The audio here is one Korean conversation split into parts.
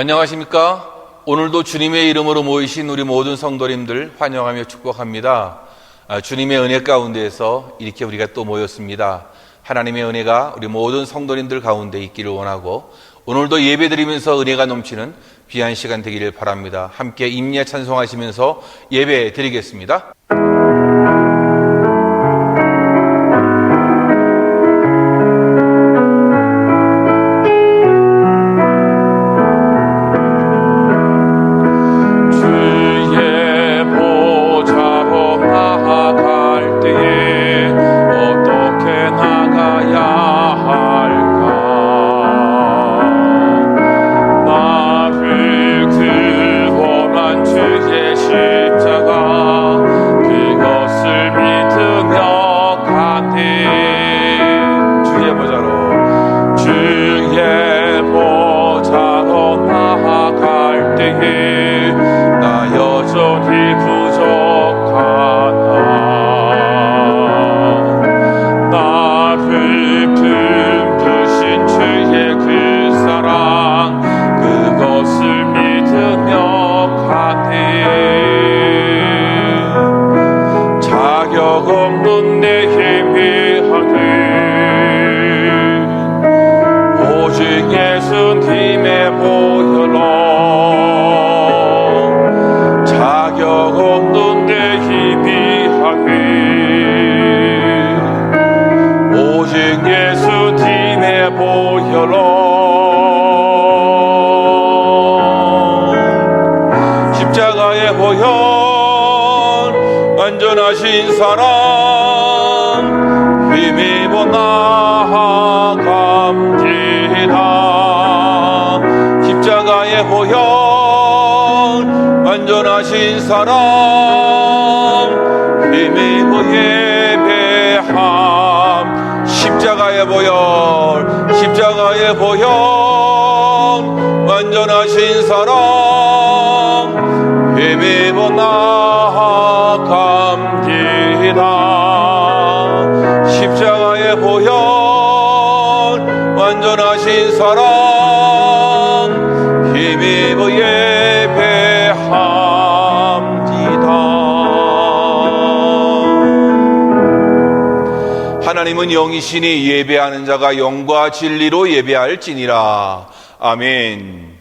안녕하십니까? 오늘도 주님의 이름으로 모이신 우리 모든 성도님들 환영하며 축복합니다. 주님의 은혜 가운데에서 이렇게 우리가 또 모였습니다. 하나님의 은혜가 우리 모든 성도님들 가운데 있기를 원하고 오늘도 예배드리면서 은혜가 넘치는 귀한 시간 되기를 바랍니다. 함께 임예 찬송하시면서 예배 드리겠습니다. 십자가의 보혈 완전하신 사랑 힘입어 나아갑니다. 십자가의 보혈 완전하신 사랑 힘입어 예배함. 십자가의 보혈, 십자가의 보혈 완전하신 사랑 힘입어 나아갑니다. 십자가의 보혈 완전하신 사랑 힘입어 예배합니다. 하나님은 영이시니 예배하는 자가 영과 진리로 예배할지니라. 아멘.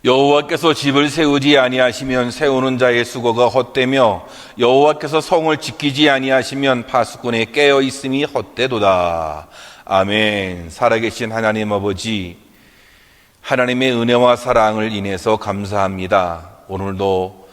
여호와께서 집을 세우지 아니하시면 세우는 자의 수고가 헛되며 여호와께서 성을 지키지 아니하시면 파수꾼의 깨어 있음이 헛되도다. 아멘. 살아계신 하나님 아버지, 하나님의 은혜와 사랑을 인해서 감사합니다. 오늘도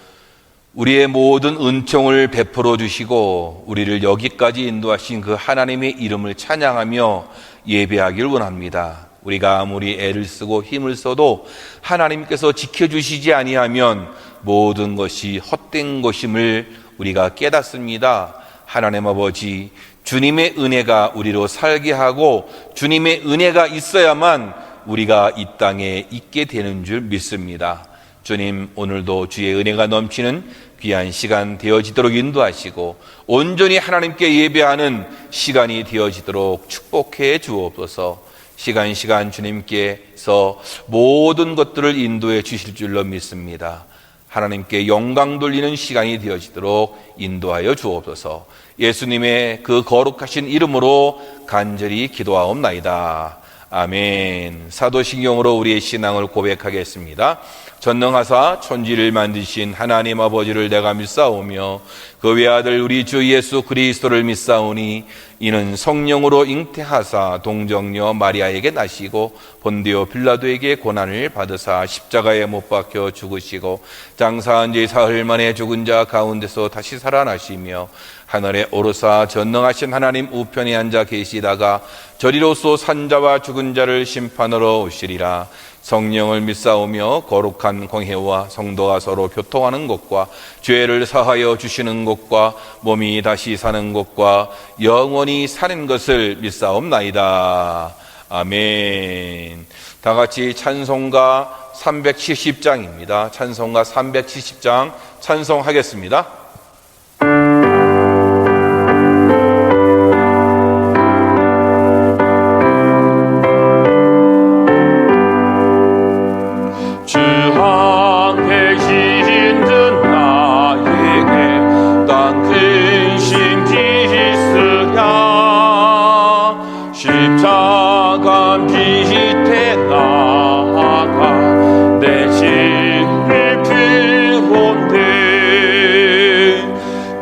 우리의 모든 은총을 베풀어 주시고 우리를 여기까지 인도하신 그 하나님의 이름을 찬양하며 예배하길 원합니다. 우리가 아무리 애를 쓰고 힘을 써도 하나님께서 지켜주시지 아니하면 모든 것이 헛된 것임을 우리가 깨닫습니다. 하나님 아버지, 주님의 은혜가 우리로 살게 하고 주님의 은혜가 있어야만 우리가 이 땅에 있게 되는 줄 믿습니다. 주님, 오늘도 주의 은혜가 넘치는 귀한 시간 되어지도록 인도하시고 온전히 하나님께 예배하는 시간이 되어지도록 축복해 주옵소서. 시간 주님께서 모든 것들을 인도해 주실 줄로 믿습니다. 하나님께 영광 돌리는 시간이 되어지도록 인도하여 주옵소서. 예수님의 그 거룩하신 이름으로 간절히 기도하옵나이다. 아멘. 사도신경으로 우리의 신앙을 고백하겠습니다. 전능하사 천지를 만드신 하나님 아버지를 내가 믿사오며 그 외아들 우리 주 예수 그리스도를 믿사오니 이는 성령으로 잉태하사 동정녀 마리아에게 나시고 본디오 빌라도에게 고난을 받으사 십자가에 못 박혀 죽으시고 장사한 지 사흘 만에 죽은 자 가운데서 다시 살아나시며 하늘에 오르사 전능하신 하나님 우편에 앉아 계시다가 저리로서 산자와 죽은 자를 심판하러 오시리라. 성령을 믿사오며 거룩한 공회와 성도가 서로 교통하는 것과 죄를 사하여 주시는 것과 몸이 다시 사는 것과 영원히 사는 것을 믿사옵나이다. 아멘. 다 같이 찬송가 370장입니다. 찬송가 370장 찬송하겠습니다.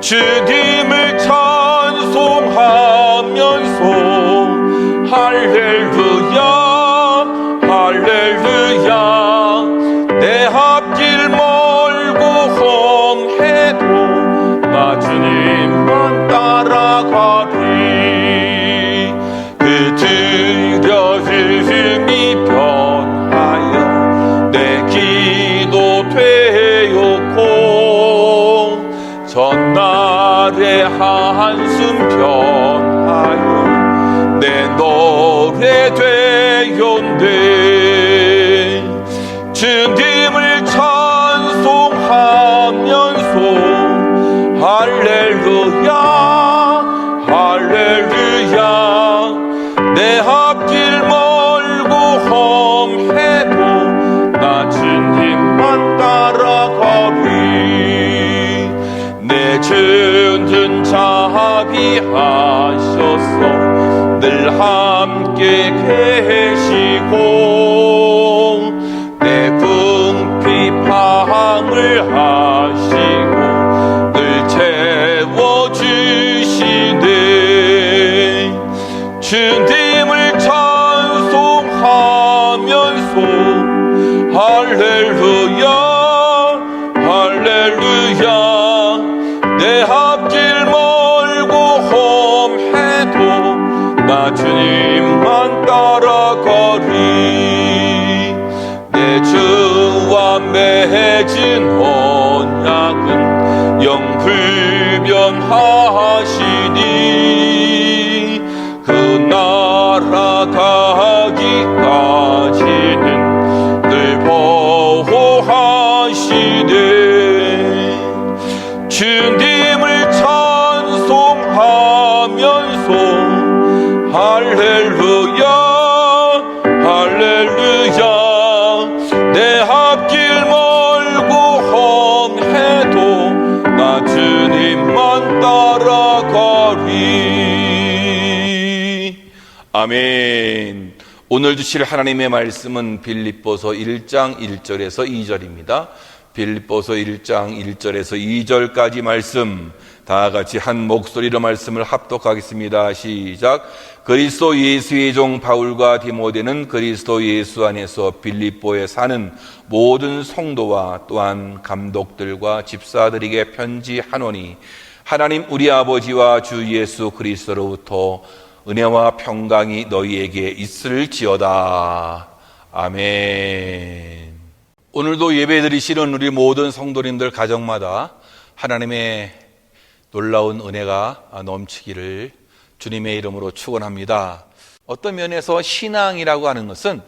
주님을 찬송하면서 할렐루야 할렐루야 내 앞길 멀고 험해도 나 주님만 따라가리. 그 두려움이 변하여 내 기도 되었고 전날의 한숨 변하여 내 노래 되었네. 주님을 찬송하면서 할렐루야 할렐루야 내 앞길 멀고 험해도 나 주님만 따라가리. 내 주는 자비하셔서 늘 함께 계시고 내 궁핍함을 하시고 늘 채워주시네. 주님을 찬송하면서 할렐루야 할렐루야 내 앞길 멀고 험해도 나 주님만 따라가리. 내 주와 맺은 언약은 영불변하시니 그 나라 가기까지는 늘 보호하시네. 주님을 찬송하면서 할렐루야 할렐루야 내 앞길 멀고 험해도 나 주님만 따라가리. 아멘. 오늘 주실 하나님의 말씀은 빌립보서 1장 1절에서 2절입니다. 빌립보서 1장 1절에서 2절까지 말씀 다 같이 한 목소리로 말씀을 합독하겠습니다. 시작. 그리스도 예수의 종 바울과 디모데는 그리스도 예수 안에서 빌립보에 사는 모든 성도와 또한 감독들과 집사들에게 편지하노니 하나님 우리 아버지와 주 예수 그리스도로부터 은혜와 평강이 너희에게 있을지어다. 아멘. 오늘도 예배드리시는 우리 모든 성도님들 가정마다 하나님의 놀라운 은혜가 넘치기를 주님의 이름으로 축원합니다. 어떤 면에서 신앙이라고 하는 것은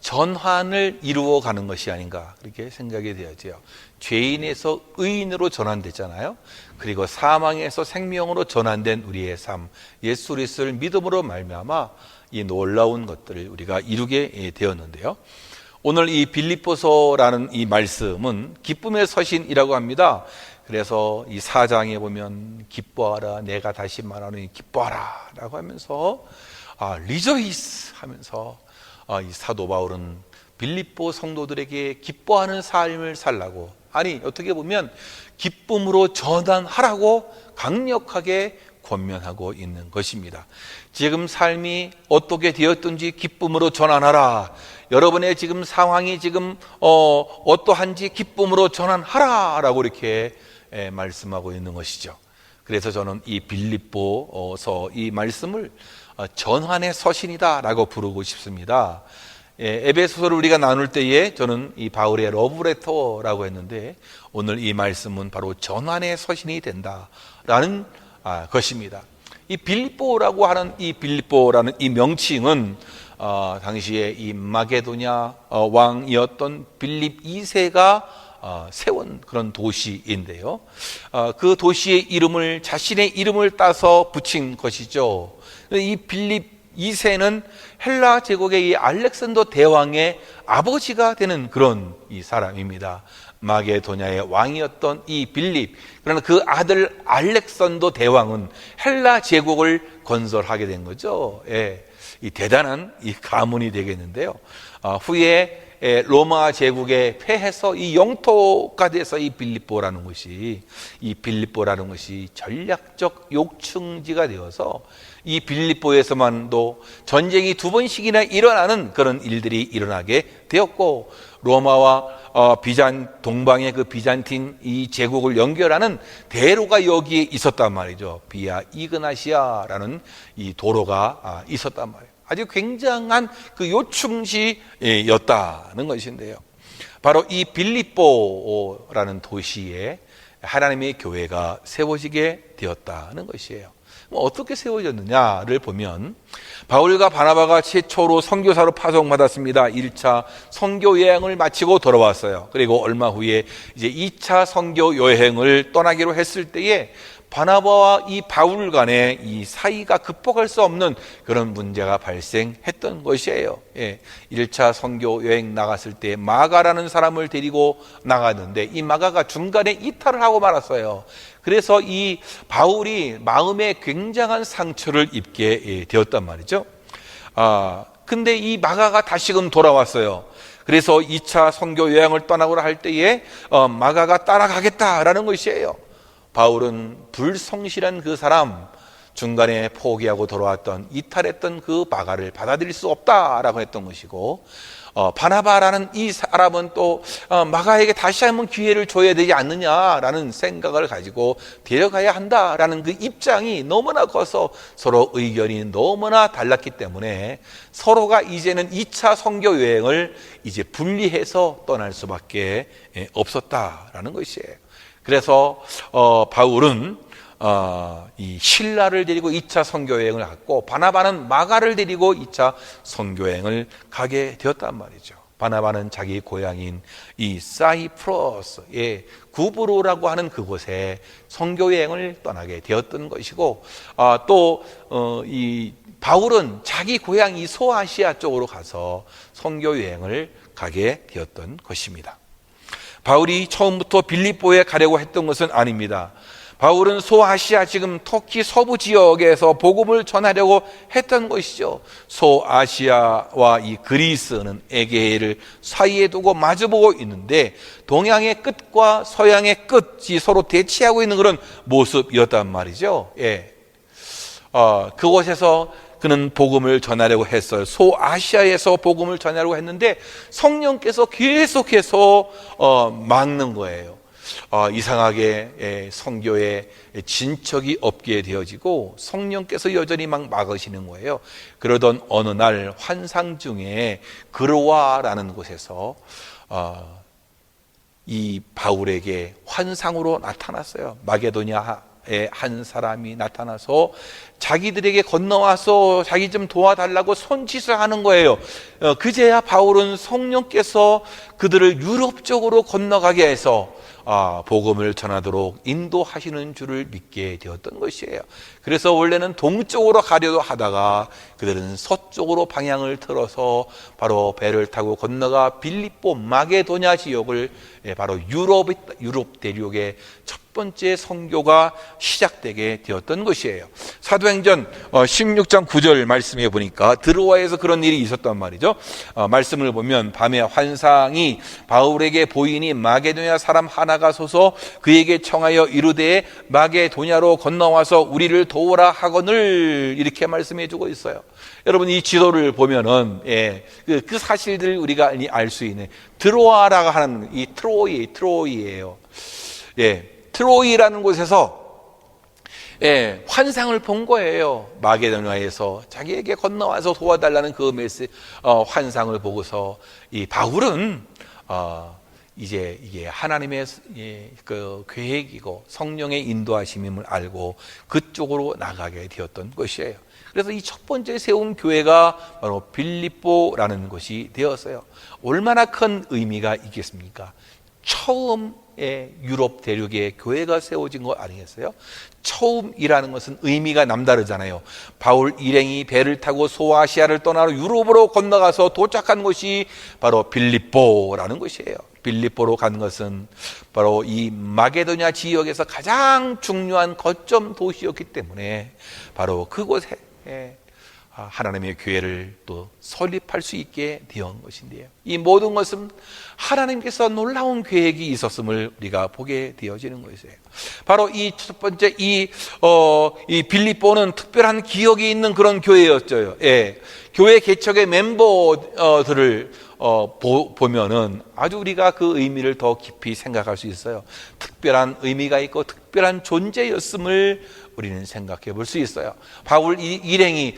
전환을 이루어가는 것이 아닌가 그렇게 생각이 되어져요. 죄인에서 의인으로 전환됐잖아요. 그리고 사망에서 생명으로 전환된 우리의 삶, 예수 그리스도를 믿음으로 말미암아 이 놀라운 것들을 우리가 이루게 되었는데요. 오늘 이 빌립보서라는 이 말씀은 기쁨의 서신이라고 합니다. 그래서 이 4장에 보면 기뻐하라 내가 다시 말하노니 기뻐하라 라고 하면서 리조이스 하면서 이 사도 바울은 빌립보 성도들에게 기뻐하는 삶을 살라고, 아니 어떻게 보면 기쁨으로 전환하라고 강력하게 권면하고 있는 것입니다. 지금 삶이 어떻게 되었든지 기쁨으로 전환하라. 여러분의 지금 상황이 지금 어떠한지 기쁨으로 전환하라라고 이렇게 말씀하고 있는 것이죠. 그래서 저는 이 빌립보서 이 말씀을 전환의 서신이다라고 부르고 싶습니다. 에베소서를 우리가 나눌 때에 저는 이 바울의 러브레터라고 했는데 오늘 이 말씀은 바로 전환의 서신이 된다라는 것입니다. 이 빌립보라고 하는 이 빌립보라는 이 명칭은 당시에 이 마게도냐 왕이었던 빌립 2세가 세운 그런 도시인데요. 그 도시의 이름을 자신의 이름을 따서 붙인 것이죠. 이 빌립 2세는 헬라 제국의 이 알렉산더 대왕의 아버지가 되는 그런 이 사람입니다. 마게도냐의 왕이었던 이 빌립, 그러나 그 아들 알렉산더 대왕은 헬라 제국을 건설하게 된 거죠. 이 대단한 이 가문이 되겠는데요. 후에 로마 제국에 패해서 이 영토가 돼서 이 빌립보라는 것이 전략적 욕충지가 되어서 이 빌립보에서만도 전쟁이 2번씩이나 일어나는 그런 일들이 일어나게 되었고, 로마와 동방의 그 비잔틴 이 제국을 연결하는 대로가 여기에 있었단 말이죠. 비아 이그나시아라는 이 도로가 있었단 말이에요. 아주 굉장한 그 요충지였다는 것인데요. 바로 이 빌립보라는 도시에 하나님의 교회가 세워지게 되었다는 것이에요. 어떻게 세워졌느냐를 보면 바울과 바나바가 최초로 선교사로 파송받았습니다. 1차 선교 여행을 마치고 돌아왔어요. 그리고 얼마 후에 이제 2차 선교 여행을 떠나기로 했을 때에 바나바와 이 바울 간의 이 사이가 극복할 수 없는 그런 문제가 발생했던 것이에요. 1차 선교 여행 나갔을 때 마가라는 사람을 데리고 나갔는데 이 마가가 중간에 이탈을 하고 말았어요. 그래서 이 바울이 마음에 굉장한 상처를 입게 되었단 말이죠. 근데 이 마가가 다시금 돌아왔어요. 그래서 2차 선교 여행을 떠나고자 할 때에 마가가 따라가겠다라는 것이에요. 바울은 불성실한 그 사람, 중간에 포기하고 돌아왔던 이탈했던 그 마가를 받아들일 수 없다라고 했던 것이고, 바나바라는 이 사람은 또 마가에게 다시 한번 기회를 줘야 되지 않느냐라는 생각을 가지고 데려가야 한다라는 그 입장이 너무나 커서 서로 의견이 너무나 달랐기 때문에 서로가 이제는 2차 선교 여행을 이제 분리해서 떠날 수밖에 없었다라는 것이에요. 그래서 바울은 이 실라를 데리고 2차 선교여행을 갔고, 바나바는 마가를 데리고 2차 선교여행을 가게 되었단 말이죠. 바나바는 자기 고향인 이 사이프러스의 구브로라고 하는 그곳에 선교여행을 떠나게 되었던 것이고, 또 이 바울은 자기 고향 이 소아시아 쪽으로 가서 선교여행을 가게 되었던 것입니다. 바울이 처음부터 빌립보에 가려고 했던 것은 아닙니다. 바울은 소아시아, 지금 터키 서부 지역에서 복음을 전하려고 했던 것이죠. 소아시아와 이 그리스는 에게해를 사이에 두고 마주보고 있는데 동양의 끝과 서양의 끝이 서로 대치하고 있는 그런 모습이었단 말이죠. 그곳에서 그는 복음을 전하려고 했어요. 소아시아에서 복음을 전하려고 했는데 성령께서 계속해서 막는 거예요. 이상하게 선교에 진척이 없게 되어지고 성령께서 여전히 막 막으시는 거예요. 그러던 어느 날 환상 중에 그로아라는 곳에서 이 바울에게 환상으로 나타났어요. 마게도냐의 한 사람이 나타나서 자기들에게 건너와서 자기 좀 도와달라고 손짓을 하는 거예요. 그제야 바울은 성령께서 그들을 유럽 쪽으로 건너가게 해서 복음을 전하도록 인도하시는 줄을 믿게 되었던 것이에요. 그래서 원래는 동쪽으로 가려고 하다가 그들은 서쪽으로 방향을 틀어서 바로 배를 타고 건너가 빌립보 마게도냐 지역을 바로 유럽 대륙의 첫 번째 선교가 시작되게 되었던 것이에요. 사도행전 16장 9절 말씀해 보니까 드로아에서 그런 일이 있었단 말이죠. 말씀을 보면 밤에 환상이 왕이 바울에게 보이니 마게도냐 사람 하나가 서서 그에게 청하여 이르되 마게도냐로 건너와서 우리를 도우라 하거늘, 이렇게 말씀해 주고 있어요. 여러분, 이 지도를 보면은 그 사실들 우리가 알 수 있는, 드로아라고 하는 이 트로이예요. 트로이라는 곳에서 환상을 본 거예요. 마게도냐에서 자기에게 건너와서 도와달라는 그 환상을 보고서 이 바울은 이제 이게 하나님의 그 계획이고 성령의 인도하심임을 알고 그쪽으로 나가게 되었던 것이에요. 그래서 이 첫 번째 세운 교회가 바로 빌립보라는 곳이 되었어요. 얼마나 큰 의미가 있겠습니까? 처음 유럽 대륙에 교회가 세워진 거 아니겠어요? 처음이라는 것은 의미가 남다르잖아요. 바울 일행이 배를 타고 소아시아를 떠나 유럽으로 건너가서 도착한 곳이 바로 빌립보라는 곳이에요. 빌립보로 간 것은 바로 이 마게도냐 지역에서 가장 중요한 거점 도시였기 때문에 바로 그곳에 하나님의 교회를 또 설립할 수 있게 되었던 것인데요. 이 모든 것은 하나님께서 놀라운 계획이 있었음을 우리가 보게 되어지는 것이에요. 바로 이 첫 번째 이 빌립보는 특별한 기억이 있는 그런 교회였죠. 교회 개척의 멤버들을 보면은 아주 우리가 그 의미를 더 깊이 생각할 수 있어요. 특별한 의미가 있고 특별한 존재였음을 우리는 생각해 볼 수 있어요. 바울 일행이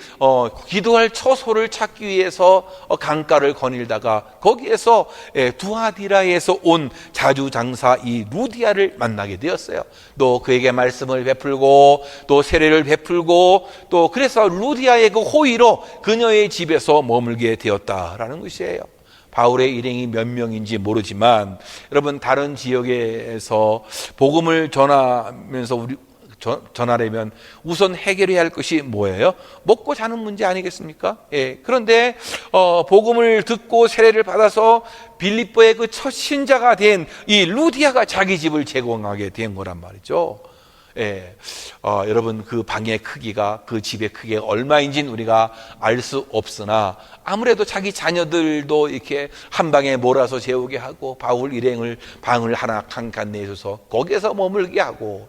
기도할 처소를 찾기 위해서 강가를 거닐다가 거기에서 두아디라에서 온 자주장사 이 루디아를 만나게 되었어요. 또 그에게 말씀을 베풀고 또 세례를 베풀고 또 그래서 루디아의 그 호의로 그녀의 집에서 머물게 되었다라는 것이에요. 바울의 일행이 몇 명인지 모르지만 여러분, 다른 지역에서 복음을 전하면서 전하려면 우선 해결해야 할 것이 뭐예요? 먹고 자는 문제 아니겠습니까? 그런데 복음을 듣고 세례를 받아서 빌립보의 그 첫 신자가 된 이 루디아가 자기 집을 제공하게 된 거란 말이죠. 여러분, 그 방의 크기가, 그 집의 크기가 얼마인지는 우리가 알 수 없으나 아무래도 자기 자녀들도 이렇게 한 방에 몰아서 재우게 하고 바울 일행을 방을 하나 한 칸 내줘서 거기에서 머물게 하고,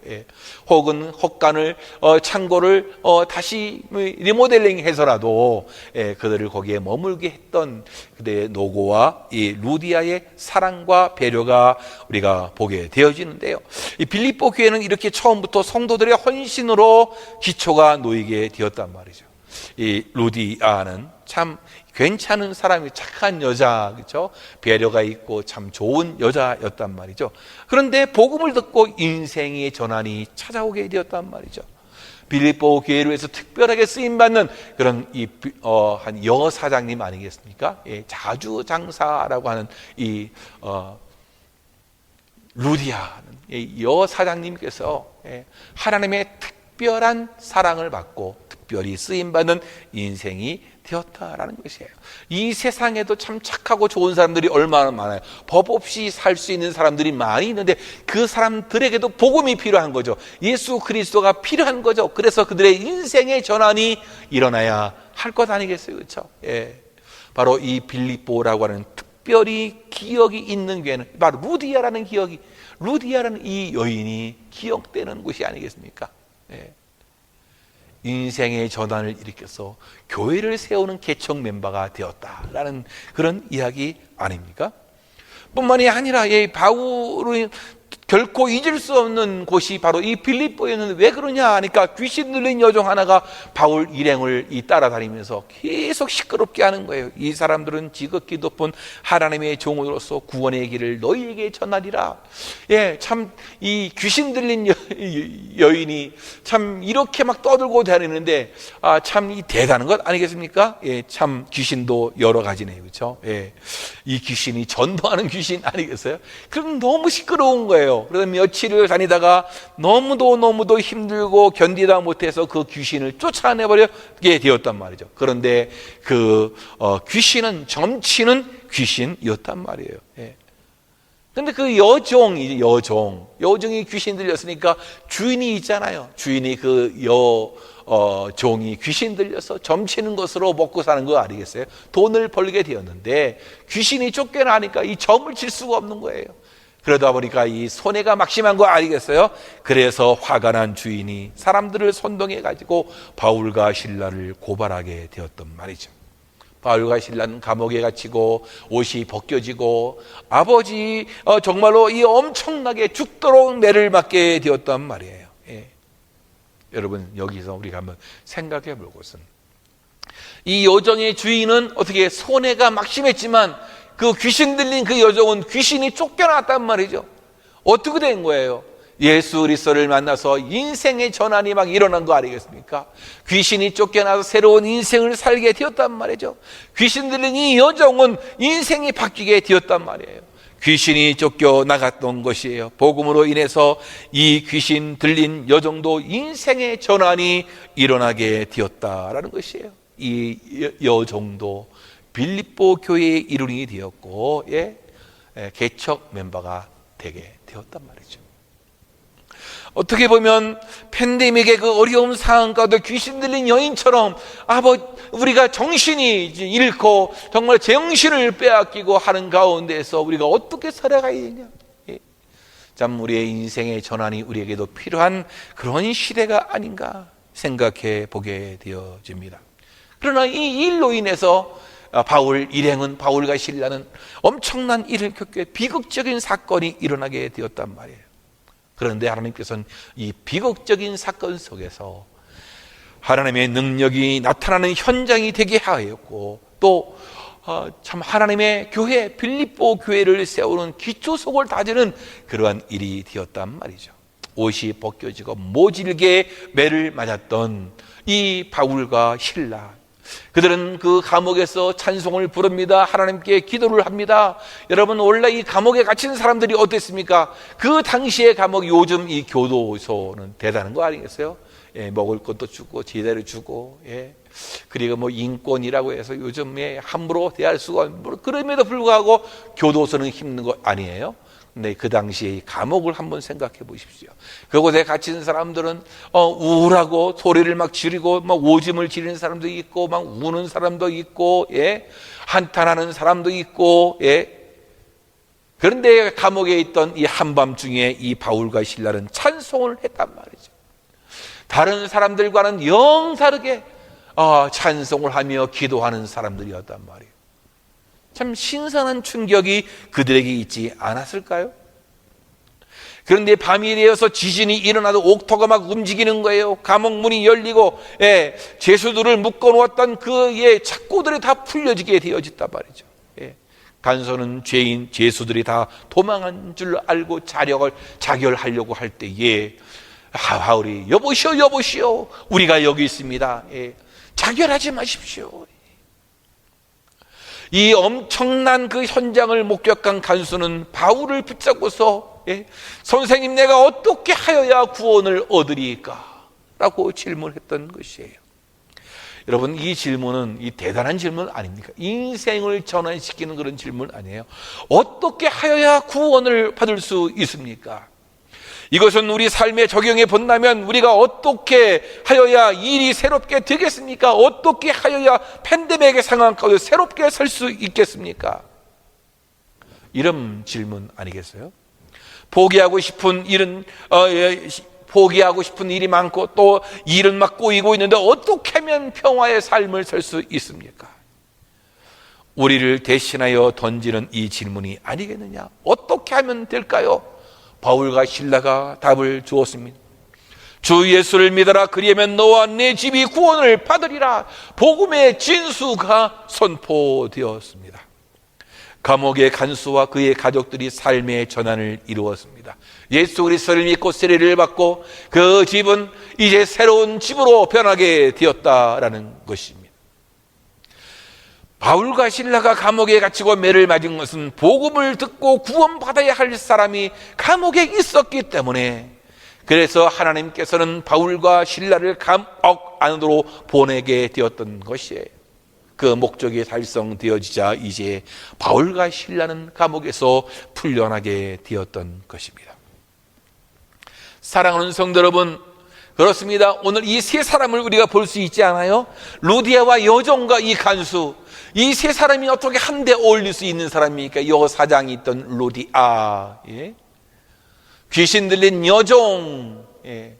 혹은 헛간을 창고를 다시 리모델링 해서라도 그들을 거기에 머물게 했던 그들의 노고와 이 루디아의 사랑과 배려가 우리가 보게 되어지는데요. 이 빌립보 교회는 이렇게 처음부터 성도들의 헌신으로 기초가 놓이게 되었단 말이죠. 이 루디아는 참 괜찮은 사람이, 착한 여자, 그렇죠? 배려가 있고 참 좋은 여자였단 말이죠. 그런데 복음을 듣고 인생의 전환이 찾아오게 되었단 말이죠. 빌립보 교회로 해서 특별하게 쓰임받는 그런 한 여사장님 아니겠습니까? 자주장사라고 하는 이 루디아는 여사장님께서 하나님의 특별한 사랑을 받고 특별히 쓰임받는 인생이 되었다라는 것이에요. 이 세상에도 참 착하고 좋은 사람들이 얼마나 많아요. 법 없이 살 수 있는 사람들이 많이 있는데 그 사람들에게도 복음이 필요한 거죠. 예수 그리스도가 필요한 거죠. 그래서 그들의 인생의 전환이 일어나야 할 것 아니겠어요, 그렇죠? 바로 이 빌립보라고 하는 특별히 기억이 있는 교회는 바로 루디아라는 이 여인이 기억되는 곳이 아니겠습니까? 인생의 전환을 일으켜서 교회를 세우는 개척 멤버가 되었다라는 그런 이야기 아닙니까? 뿐만이 아니라 바울은 결코 잊을 수 없는 곳이 바로 이 빌립보였는데 왜 그러냐 하니까 귀신 들린 여종 하나가 바울 일행을 따라다니면서 계속 시끄럽게 하는 거예요. 이 사람들은 지극히 높은 하나님의 종으로서 구원의 길을 너희에게 전하리라. 참 이 귀신 들린 여인이 참 이렇게 막 떠들고 다니는데 참 이 대단한 것 아니겠습니까? 참 귀신도 여러 가지네요, 그렇죠? 이 귀신이 전도하는 귀신 아니겠어요? 그럼 너무 시끄러운 거예요. 그래서 며칠을 다니다가 너무도 힘들고 견디다 못해서 그 귀신을 쫓아내버리게 되었단 말이죠. 그런데 그 귀신은 점치는 귀신이었단 말이에요. 근데 그 여종이 귀신 들렸으니까 주인이 있잖아요. 주인이 그 종이 귀신 들려서 점치는 것으로 먹고 사는 거 아니겠어요? 돈을 벌게 되었는데 귀신이 쫓겨나니까 이 점을 칠 수가 없는 거예요. 그러다 보니까 이 손해가 막심한 거 아니겠어요? 그래서 화가 난 주인이 사람들을 선동해 가지고 바울과 실라를 고발하게 되었단 말이죠. 바울과 실라는 감옥에 갇히고 옷이 벗겨지고 아버지 정말로 이 엄청나게 죽도록 매를 맞게 되었단 말이에요. 예. 여러분, 여기서 우리가 한번 생각해 볼 것은, 이 여정의 주인은 어떻게 손해가 막심했지만 그 귀신 들린 그 여정은 귀신이 쫓겨났단 말이죠. 어떻게 된 거예요? 예수 그리스도를 만나서 인생의 전환이 막 일어난 거 아니겠습니까? 귀신이 쫓겨나서 새로운 인생을 살게 되었단 말이죠. 귀신 들린 이 여정은 인생이 바뀌게 되었단 말이에요. 귀신이 쫓겨나갔던 것이에요. 복음으로 인해서 이 귀신 들린 여정도 인생의 전환이 일어나게 되었다라는 것이에요. 이 여정도 빌립보 교회의 일원이 되었고, 개척 멤버가 되게 되었단 말이죠. 어떻게 보면 팬데믹의 그 어려운 상황 가운데 귀신 들린 여인처럼 우리가 정신이 잃고 정말 정신을 빼앗기고 하는 가운데서 우리가 어떻게 살아가야 되냐. 참 우리의 인생의 전환이 우리에게도 필요한 그런 시대가 아닌가 생각해 보게 되어집니다. 그러나 이 일로 인해서 바울과 실라는 엄청난 일을 겪게 비극적인 사건이 일어나게 되었단 말이에요. 그런데 하나님께서는 이 비극적인 사건 속에서 하나님의 능력이 나타나는 현장이 되게 하였고, 또 참 하나님의 교회, 빌립보 교회를 세우는 기초석을 다지는 그러한 일이 되었단 말이죠. 옷이 벗겨지고 모질게 매를 맞았던 이 바울과 실라, 그들은 그 감옥에서 찬송을 부릅니다. 하나님께 기도를 합니다. 여러분, 원래 이 감옥에 갇힌 사람들이 어땠습니까? 그 당시의 감옥, 요즘 이 교도소는 대단한 거 아니겠어요? 먹을 것도 주고 제대로 주고, 그리고 뭐 인권이라고 해서 요즘에 함부로 대할 수가 없는, 그럼에도 불구하고 교도소는 힘든 거 아니에요? 근데 그 당시에 감옥을 한번 생각해 보십시오. 그곳에 갇힌 사람들은 우울하고 소리를 막 지르고 막 오줌을 지르는 사람도 있고 막 우는 사람도 있고, 한탄하는 사람도 있고, 그런데 감옥에 있던 이 한밤중에 이 바울과 실라는 찬송을 했단 말이죠. 다른 사람들과는 영 다르게 찬송을 하며 기도하는 사람들이었단 말이에요. 참 신선한 충격이 그들에게 있지 않았을까요? 그런데 밤이 되어서 지진이 일어나도 옥토가 막 움직이는 거예요. 감옥 문이 열리고, 죄수들을 묶어놓았던 그 착고들이 다 풀려지게 되어졌단 말이죠. 간소는 죄수들이 다 도망한 줄 알고 자결하려고 할 때에 바울이 여보시오, 우리가 여기 있습니다. 자결하지 마십시오. 이 엄청난 그 현장을 목격한 간수는 바울을 붙잡고서 선생님, 내가 어떻게 하여야 구원을 얻으리까? 라고 질문했던 것이에요. 여러분, 이 질문은 이 대단한 질문 아닙니까? 인생을 전환시키는 그런 질문 아니에요. 어떻게 하여야 구원을 받을 수 있습니까? 이것은 우리 삶에 적용해 본다면 우리가 어떻게 하여야 일이 새롭게 되겠습니까? 어떻게 하여야 팬데믹의 상황 가운데 새롭게 설 수 있겠습니까? 이런 질문 아니겠어요? 포기하고 싶은 일이 많고 또 일은 막 꼬이고 있는데 어떻게 하면 평화의 삶을 살 수 있습니까? 우리를 대신하여 던지는 이 질문이 아니겠느냐? 어떻게 하면 될까요? 바울과 실라가 답을 주었습니다. 주 예수를 믿어라. 그리하면 너와 내 집이 구원을 받으리라. 복음의 진수가 선포되었습니다. 감옥의 간수와 그의 가족들이 삶의 전환을 이루었습니다. 예수 그리스도를 믿고 세례를 받고 그 집은 이제 새로운 집으로 변하게 되었다라는 것입니다. 바울과 실라가 감옥에 갇히고 매를 맞은 것은 복음을 듣고 구원받아야 할 사람이 감옥에 있었기 때문에, 그래서 하나님께서는 바울과 실라를 감옥 안으로 보내게 되었던 것이에요. 그 목적이 달성되어지자 이제 바울과 실라는 감옥에서 풀려나게 되었던 것입니다. 사랑하는 성도 여러분, 그렇습니다. 오늘 이 세 사람을 우리가 볼 수 있지 않아요? 루디아와 여종과 이 간수, 이 세 사람이 어떻게 한데 어울릴 수 있는 사람입니까? 여사장이 있던 루디아, 예? 귀신 들린 여종, 예?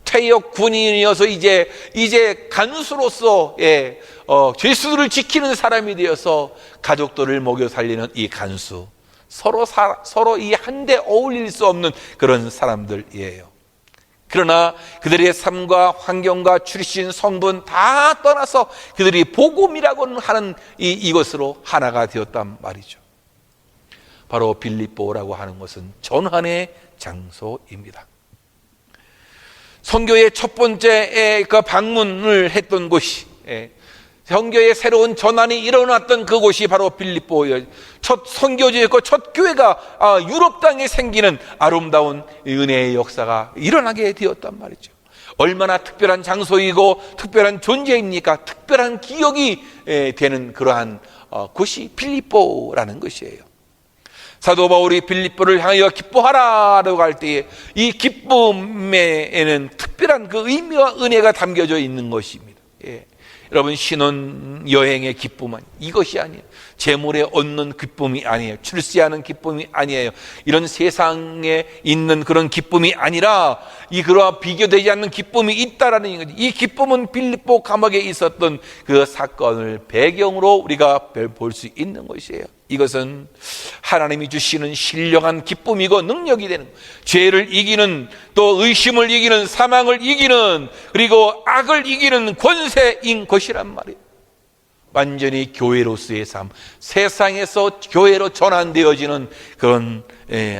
퇴역 군인이어서 이제 간수로서, 예, 죄수들을 지키는 사람이 되어서 가족들을 먹여 살리는 이 간수, 서로 이 한데 어울릴 수 없는 그런 사람들이에요. 그러나 그들의 삶과 환경과 출신, 성분 다 떠나서 그들이 복음이라고 하는 이것으로 하나가 되었단 말이죠. 바로 빌립보라고 하는 것은 전환의 장소입니다. 선교의 첫 번째 그 방문을 했던 곳이, 선교의 새로운 전환이 일어났던 그곳이 바로 빌립보예요. 첫 선교지였고 첫 교회가 유럽 땅에 생기는 아름다운 은혜의 역사가 일어나게 되었단 말이죠. 얼마나 특별한 장소이고 특별한 존재입니까? 특별한 기억이 되는 그러한 곳이 빌립보라는 것이에요. 사도 바울이 빌립보를 향하여 기뻐하라라고 할 때에 이 기쁨에는 특별한 그 의미와 은혜가 담겨져 있는 것입니다. 예. 여러분, 신혼 여행의 기쁨은 이것이 아니에요. 재물에 얻는 기쁨이 아니에요. 출세하는 기쁨이 아니에요. 이런 세상에 있는 그런 기쁨이 아니라 그와 비교되지 않는 기쁨이 있다라는 거지. 이 기쁨은 빌립보 감옥에 있었던 그 사건을 배경으로 우리가 볼 수 있는 것이에요. 이것은 하나님이 주시는 신령한 기쁨이고 능력이 되는, 죄를 이기는, 또 의심을 이기는, 사망을 이기는, 그리고 악을 이기는 권세인 것이란 말이에요. 완전히 교회로서의 삶, 세상에서 교회로 전환되어지는 그런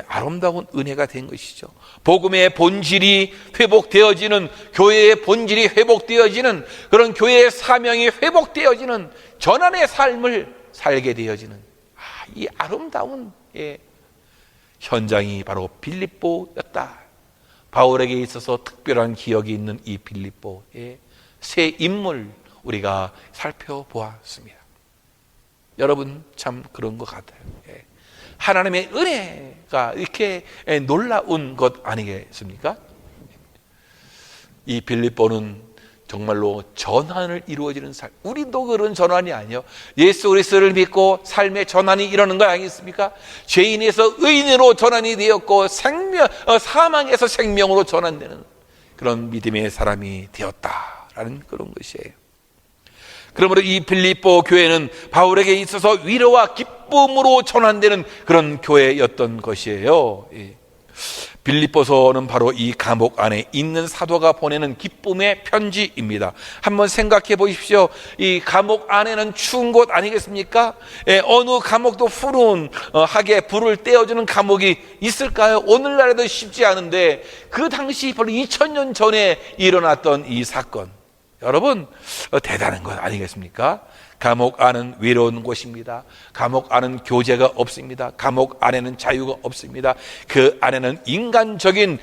아름다운 은혜가 된 것이죠. 복음의 본질이 회복되어지는, 교회의 본질이 회복되어지는, 그런 교회의 사명이 회복되어지는 전환의 삶을 살게 되어지는 이 아름다운 현장이 바로 빌립보였다. 바울에게 있어서 특별한 기억이 있는 이 빌립보의 새 인물 우리가 살펴보았습니다. 여러분, 참 그런 것 같아요. 하나님의 은혜가 이렇게 놀라운 것 아니겠습니까? 이 빌립보는 정말로 전환을 이루어지는 삶. 우리도 그런 전환이 아니에요. 예수 그리스도를 믿고 삶의 전환이 일어나는 거 아니겠습니까? 죄인에서 의인으로 전환이 되었고 사망에서 생명으로 전환되는 그런 믿음의 사람이 되었다라는 그런 것이에요. 그러므로 이 빌립보 교회는 바울에게 있어서 위로와 기쁨으로 전환되는 그런 교회였던 것이에요. 빌립보서는 바로 이 감옥 안에 있는 사도가 보내는 기쁨의 편지입니다. 한번 생각해 보십시오. 이 감옥 안에는 추운 곳 아니겠습니까? 어느 감옥도 푸른하게 불을 떼어주는 감옥이 있을까요? 오늘날에도 쉽지 않은데 그 당시 바로 2000년 전에 일어났던 이 사건, 여러분 대단한 것 아니겠습니까? 감옥 안은 외로운 곳입니다. 감옥 안은 교제가 없습니다. 감옥 안에는 자유가 없습니다. 그 안에는 인간적인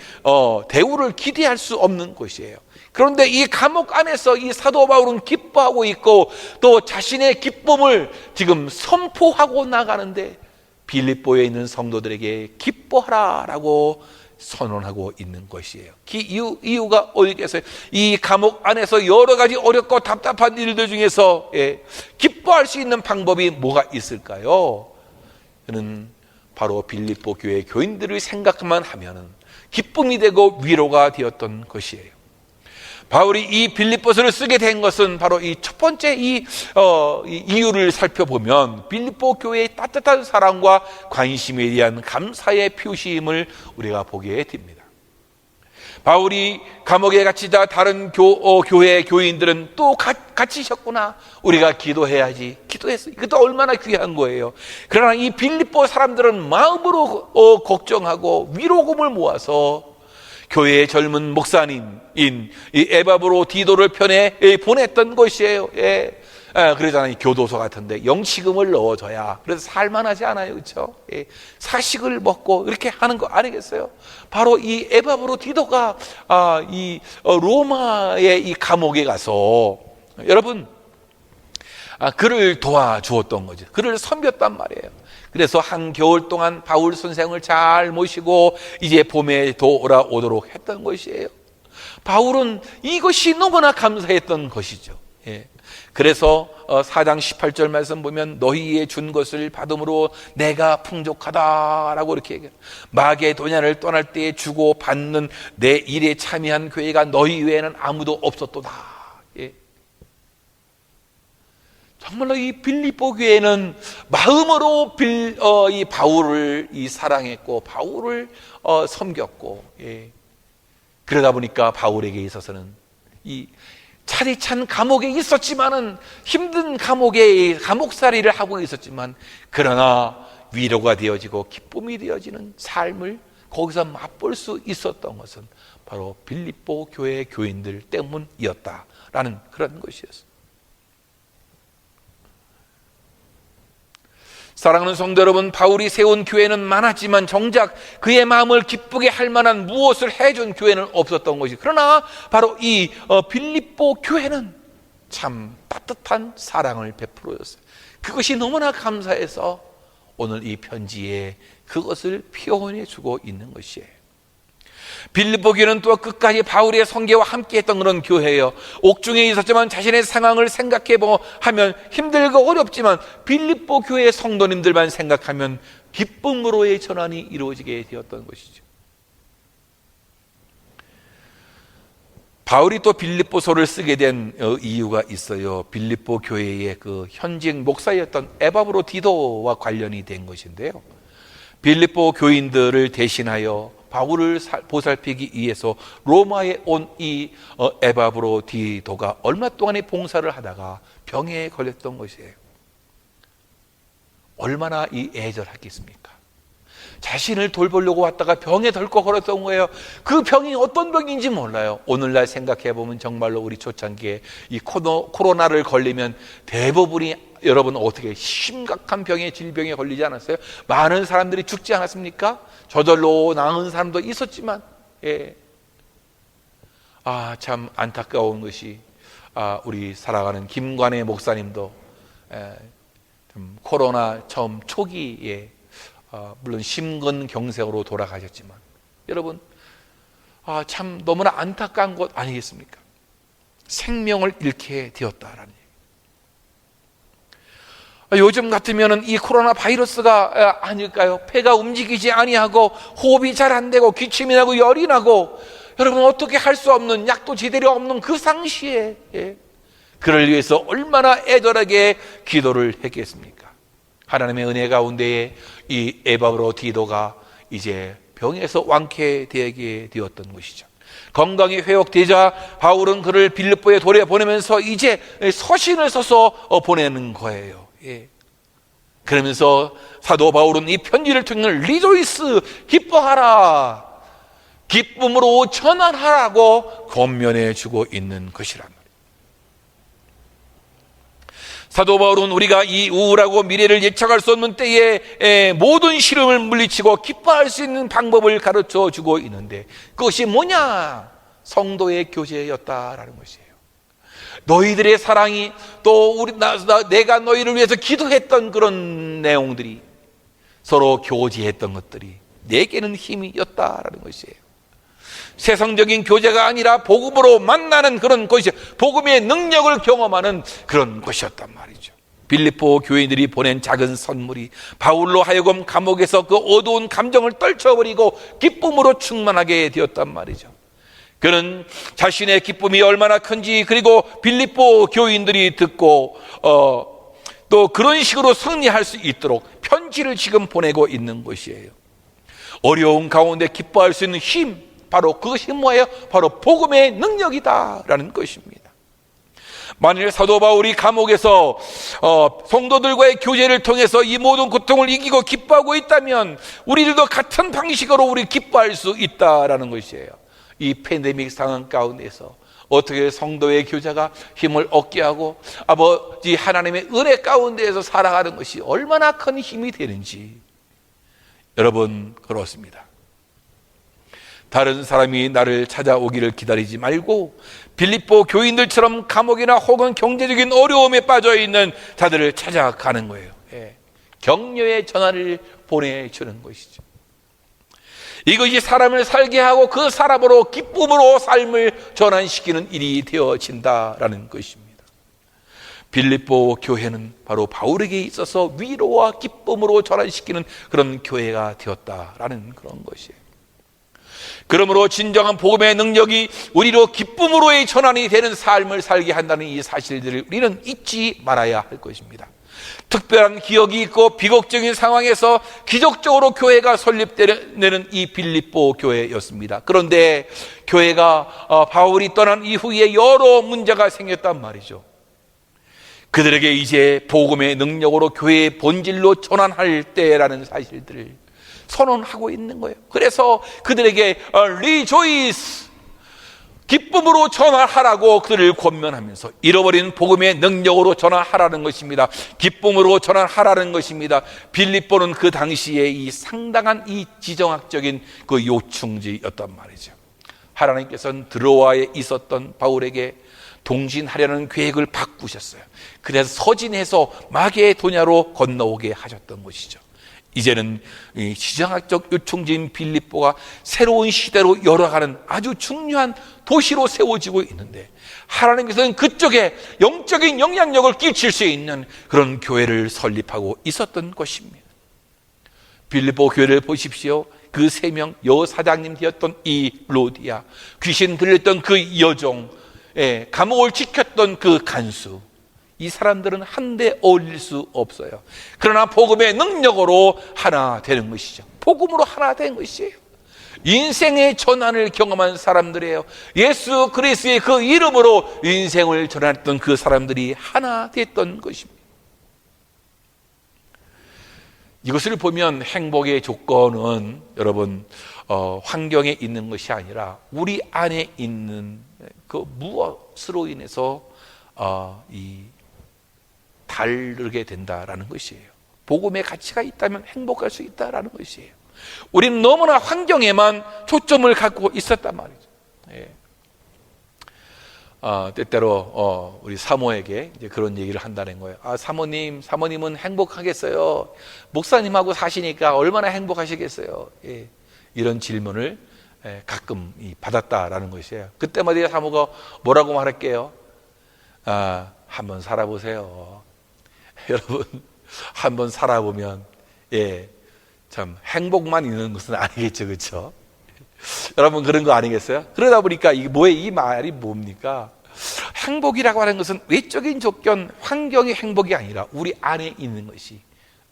대우를 기대할 수 없는 곳이에요. 그런데 이 감옥 안에서 이 사도 바울은 기뻐하고 있고 또 자신의 기쁨을 지금 선포하고 나가는데 빌립보에 있는 성도들에게 기뻐하라라고 선언하고 있는 것이에요. 그 이유가 어디겠어요? 이 감옥 안에서 여러 가지 어렵고 답답한 일들 중에서 기뻐할 수 있는 방법이 뭐가 있을까요? 그는 바로 빌립보 교회 교인들을 생각만 하면 기쁨이 되고 위로가 되었던 것이에요. 바울이 이 빌립보서를 쓰게 된 것은 바로 이 첫 번째 이유를 살펴보면 빌립보 교회의 따뜻한 사랑과 관심에 대한 감사의 표시임을 우리가 보게 됩니다. 바울이 감옥에 갇히자 다른 교회 교인들은 또 갇히셨구나, 우리가 기도해야지, 기도했어. 이것도 얼마나 귀한 거예요. 그러나 이 빌립보 사람들은 마음으로 걱정하고 위로금을 모아서 교회의 젊은 목사님인 이 에바브로디도를 편에 보냈던 것이에요. 그러잖아요. 교도소 같은데 영치금을 넣어줘야 그래서 살만하지 않아요, 그렇죠? 사식을 먹고 이렇게 하는 거 아니겠어요? 바로 이 에바브로디도가 이 로마의 이 감옥에 가서 여러분 그를 도와주었던 거죠. 그를 섬겼단 말이에요. 그래서 한겨울 동안 바울 선생을 잘 모시고 이제 봄에 돌아오도록 했던 것이에요. 바울은 이것이 너무나 감사했던 것이죠. 예. 그래서 4장 18절 말씀 보면 너희의 준 것을 받음으로 내가 풍족하다라고 이렇게 얘기해요. 마게도냐를 떠날 때에 주고 받는 내 일에 참여한 교회가 너희 외에는 아무도 없었도다. 예. 정말로 이 빌립보 교회는 마음으로 이 바울을 사랑했고 바울을 섬겼고, 예. 그러다 보니까 바울에게 있어서는 이 차디찬 감옥에 있었지만은 힘든 감옥살이를 하고 있었지만 그러나 위로가 되어지고 기쁨이 되어지는 삶을 거기서 맛볼 수 있었던 것은 바로 빌립보 교회 교인들 때문이었다라는 그런 것이었습니다. 사랑하는 성도 여러분, 바울이 세운 교회는 많았지만 정작 그의 마음을 기쁘게 할 만한 무엇을 해준 교회는 없었던 것이, 그러나 바로 이 빌립보 교회는 참 따뜻한 사랑을 베풀어줬어요. 그것이 너무나 감사해서 오늘 이 편지에 그것을 표현해 주고 있는 것이에요. 빌립보 교회는 또 끝까지 바울의 선교와 함께했던 그런 교회예요. 옥중에 있었지만 자신의 상황을 생각해보고 하면 힘들고 어렵지만 빌립보 교회의 성도님들만 생각하면 기쁨으로의 전환이 이루어지게 되었던 것이죠. 바울이 또 빌립보서를 쓰게 된 이유가 있어요. 빌립보 교회의 그 현직 목사였던 에바브로디도와 관련이 된 것인데요. 빌립보 교인들을 대신하여 바울을 보살피기 위해서 로마에 온 이 에바브로디도가 얼마 동안의 봉사를 하다가 병에 걸렸던 것이에요. 얼마나 이 애절하겠습니까? 자신을 돌보려고 왔다가 병에 덜컥 걸렸던 거예요. 그 병이 어떤 병인지 몰라요. 오늘날 생각해 보면 정말로 우리 초창기에 이 코로나를 걸리면 대부분이 여러분 어떻게 심각한 질병에 걸리지 않았어요? 많은 사람들이 죽지 않았습니까? 저절로 나은 사람도 있었지만, 예. 참 안타까운 것이, 우리 살아가는 김관의 목사님도 좀 코로나 처음 초기에 물론 심근경색으로 돌아가셨지만, 여러분 참 너무나 안타까운 것 아니겠습니까? 생명을 잃게 되었다라는 얘기. 요즘 같으면은 이 코로나 바이러스가 아닐까요? 폐가 움직이지 아니하고 호흡이 잘 안 되고 기침이 나고 열이 나고, 여러분 어떻게 할 수 없는, 약도 제대로 없는 그 상시에, 예. 그를 위해서 얼마나 애절하게 기도를 했겠습니까? 하나님의 은혜 가운데에 이 에바브로디도가 이제 병에서 완쾌되게 되었던 것이죠. 건강이 회복되자 바울은 그를 빌립보에 돌려보내면서 이제 서신을 써서 보내는 거예요. 예. 그러면서 사도 바울은 이 편지를 통해 리조이스, 기뻐하라, 기쁨으로 전환하라고 권면해 주고 있는 것이란 말이에요. 사도 바울은 우리가 이 우울하고 미래를 예측할 수 없는 때에 모든 시름을 물리치고 기뻐할 수 있는 방법을 가르쳐 주고 있는데, 그것이 뭐냐? 성도의 교제였다라는 것이에요. 너희들의 사랑이, 또 내가 너희를 위해서 기도했던 그런 내용들이, 서로 교제했던 것들이 내게는 힘이었다라는 것이에요. 세상적인 교제가 아니라 복음으로 만나는 그런 것이, 복음의 능력을 경험하는 그런 것이었단 말이죠. 빌립보 교인들이 보낸 작은 선물이 바울로 하여금 감옥에서 그 어두운 감정을 떨쳐버리고 기쁨으로 충만하게 되었단 말이죠. 그는 자신의 기쁨이 얼마나 큰지, 그리고 빌립보 교인들이 듣고 또 그런 식으로 승리할 수 있도록 편지를 지금 보내고 있는 것이에요. 어려운 가운데 기뻐할 수 있는 힘, 바로 그것이 뭐예요? 바로 복음의 능력이다라는 것입니다. 만일 사도 바울이 감옥에서 성도들과의 교제를 통해서 이 모든 고통을 이기고 기뻐하고 있다면 우리들도 같은 방식으로 우리 기뻐할 수 있다라는 것이에요. 이 팬데믹 상황 가운데서 어떻게 성도의 교제가 힘을 얻게 하고 아버지 하나님의 은혜 가운데에서 살아가는 것이 얼마나 큰 힘이 되는지, 여러분 그렇습니다. 다른 사람이 나를 찾아오기를 기다리지 말고 빌립보 교인들처럼 감옥이나 혹은 경제적인 어려움에 빠져 있는 자들을 찾아가는 거예요. 예. 격려의 전화를 보내주는 것이죠. 이것이 사람을 살게 하고 그 사람으로 기쁨으로 삶을 전환시키는 일이 되어진다라는 것입니다. 빌립보 교회는 바로 바울에게 있어서 위로와 기쁨으로 전환시키는 그런 교회가 되었다라는 그런 것이에요. 그러므로 진정한 복음의 능력이 우리로 기쁨으로의 전환이 되는 삶을 살게 한다는 이 사실들을 우리는 잊지 말아야 할 것입니다. 특별한 기억이 있고 비극적인 상황에서 기적적으로 교회가 설립되는 이 빌립보 교회였습니다. 그런데 교회가 바울이 떠난 이후에 여러 문제가 생겼단 말이죠. 그들에게 이제 복음의 능력으로 교회의 본질로 전환할 때라는 사실들을 선언하고 있는 거예요. 그래서 그들에게 rejoice, 기쁨으로 전환하라고 그들을 권면하면서 잃어버린 복음의 능력으로 전환하라는 것입니다. 기쁨으로 전환하라는 것입니다. 빌립보는 그 당시에 이 상당한 이 지정학적인 그 요충지였단 말이죠. 하나님께서는 드로아에 있었던 바울에게 동진하려는 계획을 바꾸셨어요. 그래서 서진해서 마게도냐로 건너오게 하셨던 것이죠. 이제는 이 지정학적 요충지인 빌립보가 새로운 시대로 열어가는 아주 중요한 도시로 세워지고 있는데, 하나님께서는 그쪽에 영적인 영향력을 끼칠 수 있는 그런 교회를 설립하고 있었던 것입니다. 빌립보 교회를 보십시오. 그 3명 여사장님 되었던 이 로디아, 귀신 들렸던 그 여종, 감옥을 지켰던 그 간수, 이 사람들은 한데 어울릴 수 없어요. 그러나 복음의 능력으로 하나 되는 것이죠. 복음으로 하나 된 것이에요. 인생의 전환을 경험한 사람들이에요. 예수 그리스도의 그 이름으로 인생을 전환했던 그 사람들이 하나 됐던 것입니다. 이것을 보면 행복의 조건은 여러분 환경에 있는 것이 아니라 우리 안에 있는 그 무엇으로 인해서 다르게 된다라는 것이에요. 복음의 가치가 있다면 행복할 수 있다라는 것이에요. 우리는 너무나 환경에만 초점을 갖고 있었단 말이죠. 때때로 우리 사모에게 이제 그런 얘기를 한다는 거예요. 사모님은 행복하겠어요? 목사님하고 사시니까 얼마나 행복하시겠어요? 이런 질문을 가끔 받았다라는 것이에요. 그때마다 사모가 뭐라고 말할게요? 한번 살아보세요. 여러분, 한번 살아보면 참 행복만 있는 것은 아니겠죠, 그렇죠? 여러분 그런 거 아니겠어요? 그러다 보니까 이 말이 뭡니까? 행복이라고 하는 것은 외적인 조건, 환경이 행복이 아니라 우리 안에 있는 것이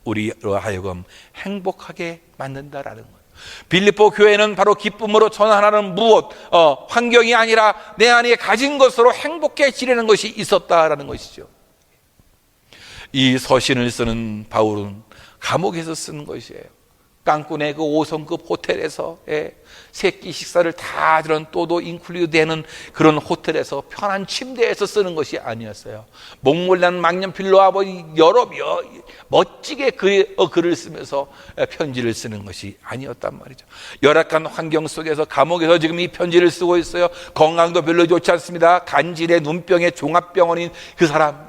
우리로 하여금 행복하게 만든다라는 거예요. 빌립보 교회는 바로 기쁨으로 전환하는 무엇, 환경이 아니라 내 안에 가진 것으로 행복해지려는 것이 있었다라는 것이죠. 이 서신을 쓰는 바울은 감옥에서 쓰는 것이에요. 깡꾼의 그 5성급 호텔에서 세끼 식사를 다 그런 또도 인클루드 되는 그런 호텔에서 편한 침대에서 쓰는 것이 아니었어요. 목몰난 망년필로 아버지 여러 멋지게 글을 쓰면서 편지를 쓰는 것이 아니었단 말이죠. 열악한 환경 속에서 감옥에서 지금 이 편지를 쓰고 있어요. 건강도 별로 좋지 않습니다. 간질의 눈병의 종합병원인 그 사람,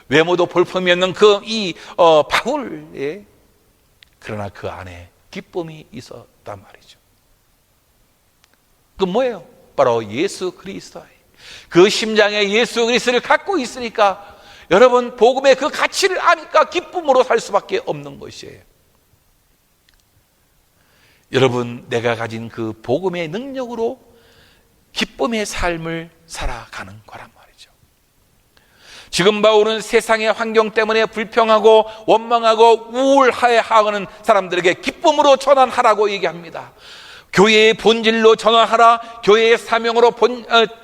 외모도 볼품이 없는 바울, 그러나 그 안에 기쁨이 있었단 말이죠. 그 뭐예요? 바로 예수 그리스도예요. 그 심장에 예수 그리스도를 갖고 있으니까 여러분 복음의 그 가치를 아니까 기쁨으로 살 수밖에 없는 것이에요. 여러분 내가 가진 그 복음의 능력으로 기쁨의 삶을 살아가는 거란 말이죠. 지금 바울은 세상의 환경 때문에 불평하고 원망하고 우울해하는 사람들에게 기쁨으로 전환하라고 얘기합니다. 교회의 본질로 전환하라, 교회의 사명으로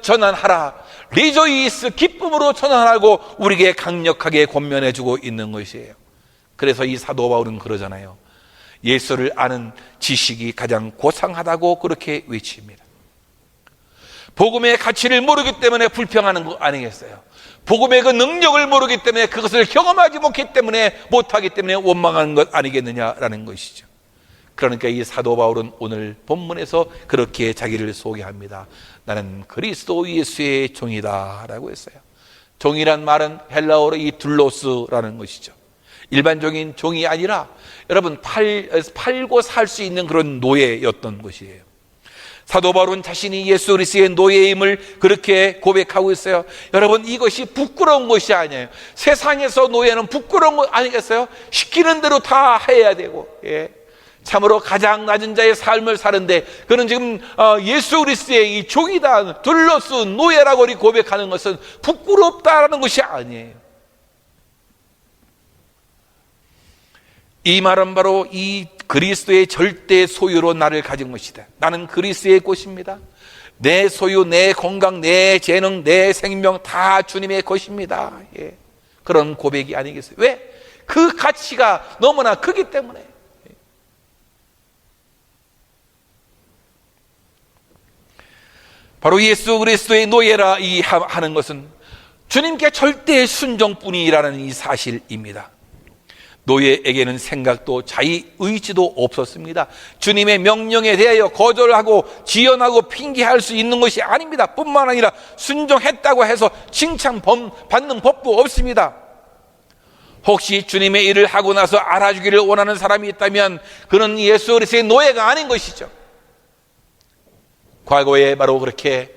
전환하라, 리조이스, 기쁨으로 전환하고 우리에게 강력하게 권면해주고 있는 것이에요. 그래서 이 사도 바울은 그러잖아요. 예수를 아는 지식이 가장 고상하다고 그렇게 외칩니다. 복음의 가치를 모르기 때문에 불평하는 거 아니겠어요? 복음의 그 능력을 모르기 때문에 그것을 경험하지 못하기 때문에 원망하는 것 아니겠느냐라는 것이죠. 그러니까 이 사도 바울은 오늘 본문에서 그렇게 자기를 소개합니다. 나는 그리스도 예수의 종이다 라고 했어요. 종이란 말은 헬라어로 이 둘로스라는 것이죠. 일반적인 종이 아니라 여러분 팔고 살 수 있는 그런 노예였던 것이에요. 사도 바울은 자신이 예수 그리스도의 노예임을 그렇게 고백하고 있어요. 여러분, 이것이 부끄러운 것이 아니에요. 세상에서 노예는 부끄러운 것 아니겠어요? 시키는 대로 다 해야 되고, 참으로 가장 낮은 자의 삶을 사는데, 그는 지금 예수 그리스도의 이 종이다, 둘러쓴 노예라고 우리 고백하는 것은 부끄럽다라는 것이 아니에요. 이 말은 바로 이 그리스도의 절대 소유로 나를 가진 것이다. 나는 그리스도의 것입니다. 내 소유, 내 건강, 내 재능, 내 생명 다 주님의 것입니다. 그런 고백이 아니겠어요? 왜? 그 가치가 너무나 크기 때문에. 바로 예수 그리스도의 노예라 하는 것은 주님께 절대 순종뿐이라는 이 사실입니다. 노예에게는 생각도 자의의지도 없었습니다. 주님의 명령에 대하여 거절하고 지연하고 핑계할 수 있는 것이 아닙니다. 뿐만 아니라 순종했다고 해서 칭찬받는 법도 없습니다. 혹시 주님의 일을 하고 나서 알아주기를 원하는 사람이 있다면 그는 예수 그리스도의 노예가 아닌 것이죠. 과거에 바로 그렇게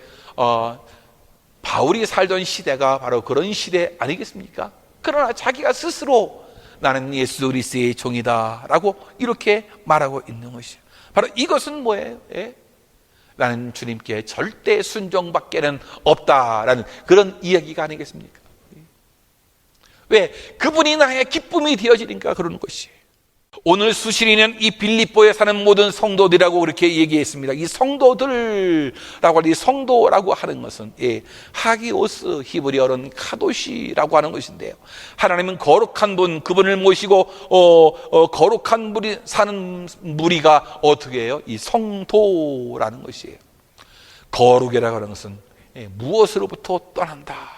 바울이 살던 시대가 바로 그런 시대 아니겠습니까? 그러나 자기가 스스로 나는 예수 그리스도의 종이다 라고 이렇게 말하고 있는 것이죠. 바로 이것은 뭐예요? 나는 주님께 절대 순종밖에는 없다라는 그런 이야기가 아니겠습니까? 왜? 그분이 나의 기쁨이 되어지니까 그러는 것이에요. 오늘 수신이는 이 빌립보에 사는 모든 성도들이라고 그렇게 얘기했습니다. 이 성도들라고 하는 이 성도라고 하는 것은 하기오스, 히브리어로는 카도시라고 하는 것인데요. 하나님은 거룩한 분, 그분을 모시고 거룩한 분이 사는 무리가 어떻게 해요? 이 성도라는 것이에요. 거룩이라고 하는 것은 무엇으로부터 떠난다,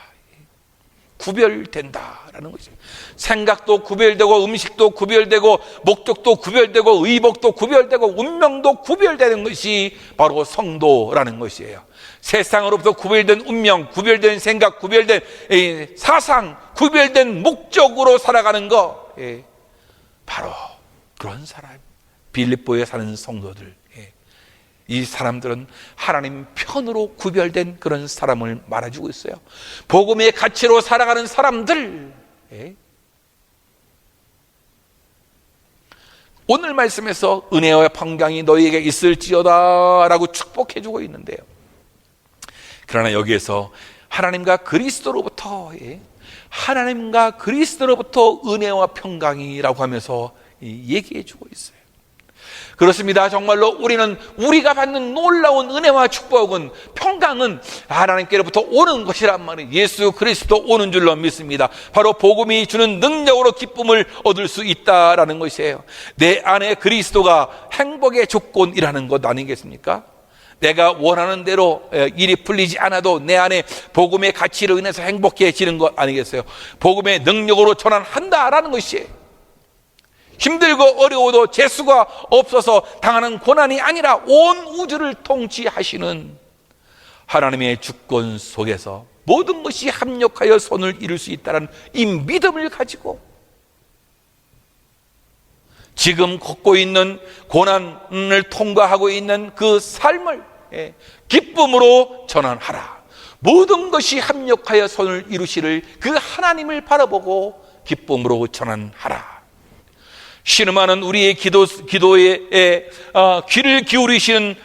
구별된다라는 거죠. 생각도 구별되고 음식도 구별되고 목적도 구별되고 의복도 구별되고 운명도 구별되는 것이 바로 성도라는 것이에요. 세상으로부터 구별된 운명, 구별된 생각, 구별된 사상, 구별된 목적으로 살아가는 거, 바로 그런 사람, 빌립보에 사는 성도들, 이 사람들은 하나님 편으로 구별된 그런 사람을 말해주고 있어요. 복음의 가치로 살아가는 사람들. 오늘 말씀에서 은혜와 평강이 너희에게 있을지어다 라고 축복해주고 있는데요. 그러나 여기에서 하나님과 그리스도로부터 은혜와 평강이라고 하면서 얘기해주고 있어요. 그렇습니다. 정말로 우리가 받는 놀라운 은혜와 축복은, 평강은 하나님께로부터 오는 것이란 말이에요. 예수 그리스도 오는 줄로 믿습니다. 바로 복음이 주는 능력으로 기쁨을 얻을 수 있다라는 것이에요. 내 안에 그리스도가 행복의 조건이라는 것 아니겠습니까? 내가 원하는 대로 일이 풀리지 않아도 내 안에 복음의 가치로 인해서 행복해지는 것 아니겠어요? 복음의 능력으로 전환한다라는 것이에요. 힘들고 어려워도 재수가 없어서 당하는 고난이 아니라 온 우주를 통치하시는 하나님의 주권 속에서 모든 것이 합력하여 선을 이룰 수 있다는 이 믿음을 가지고 지금 걷고 있는 고난을 통과하고 있는 그 삶을 기쁨으로 전환하라. 모든 것이 합력하여 선을 이루시를 그 하나님을 바라보고 기쁨으로 전환하라. 신음하는 우리의 기도에 귀를 기울이시는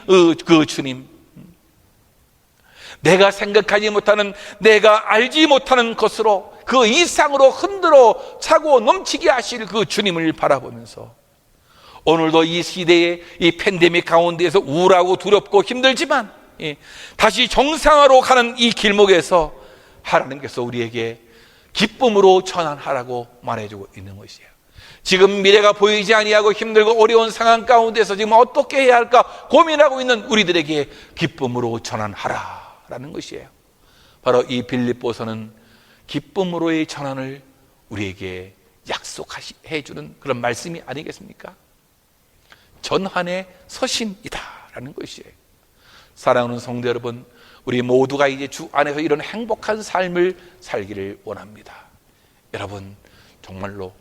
그 주님, 내가 생각하지 못하는, 내가 알지 못하는 것으로 그 이상으로 흔들어 차고 넘치게 하실 그 주님을 바라보면서 오늘도 이 시대의 이 팬데믹 가운데에서 우울하고 두렵고 힘들지만 다시 정상화로 가는 이 길목에서 하나님께서 우리에게 기쁨으로 전환하라고 말해주고 있는 것이에요. 지금 미래가 보이지 아니하고 힘들고 어려운 상황 가운데서 지금 어떻게 해야 할까 고민하고 있는 우리들에게 기쁨으로 전환하라라는 것이에요. 바로 이 빌립보서는 기쁨으로의 전환을 우리에게 약속해 주는 그런 말씀이 아니겠습니까? 전환의 서신이다라는 것이에요. 사랑하는 성도 여러분, 우리 모두가 이제 주 안에서 이런 행복한 삶을 살기를 원합니다. 여러분, 정말로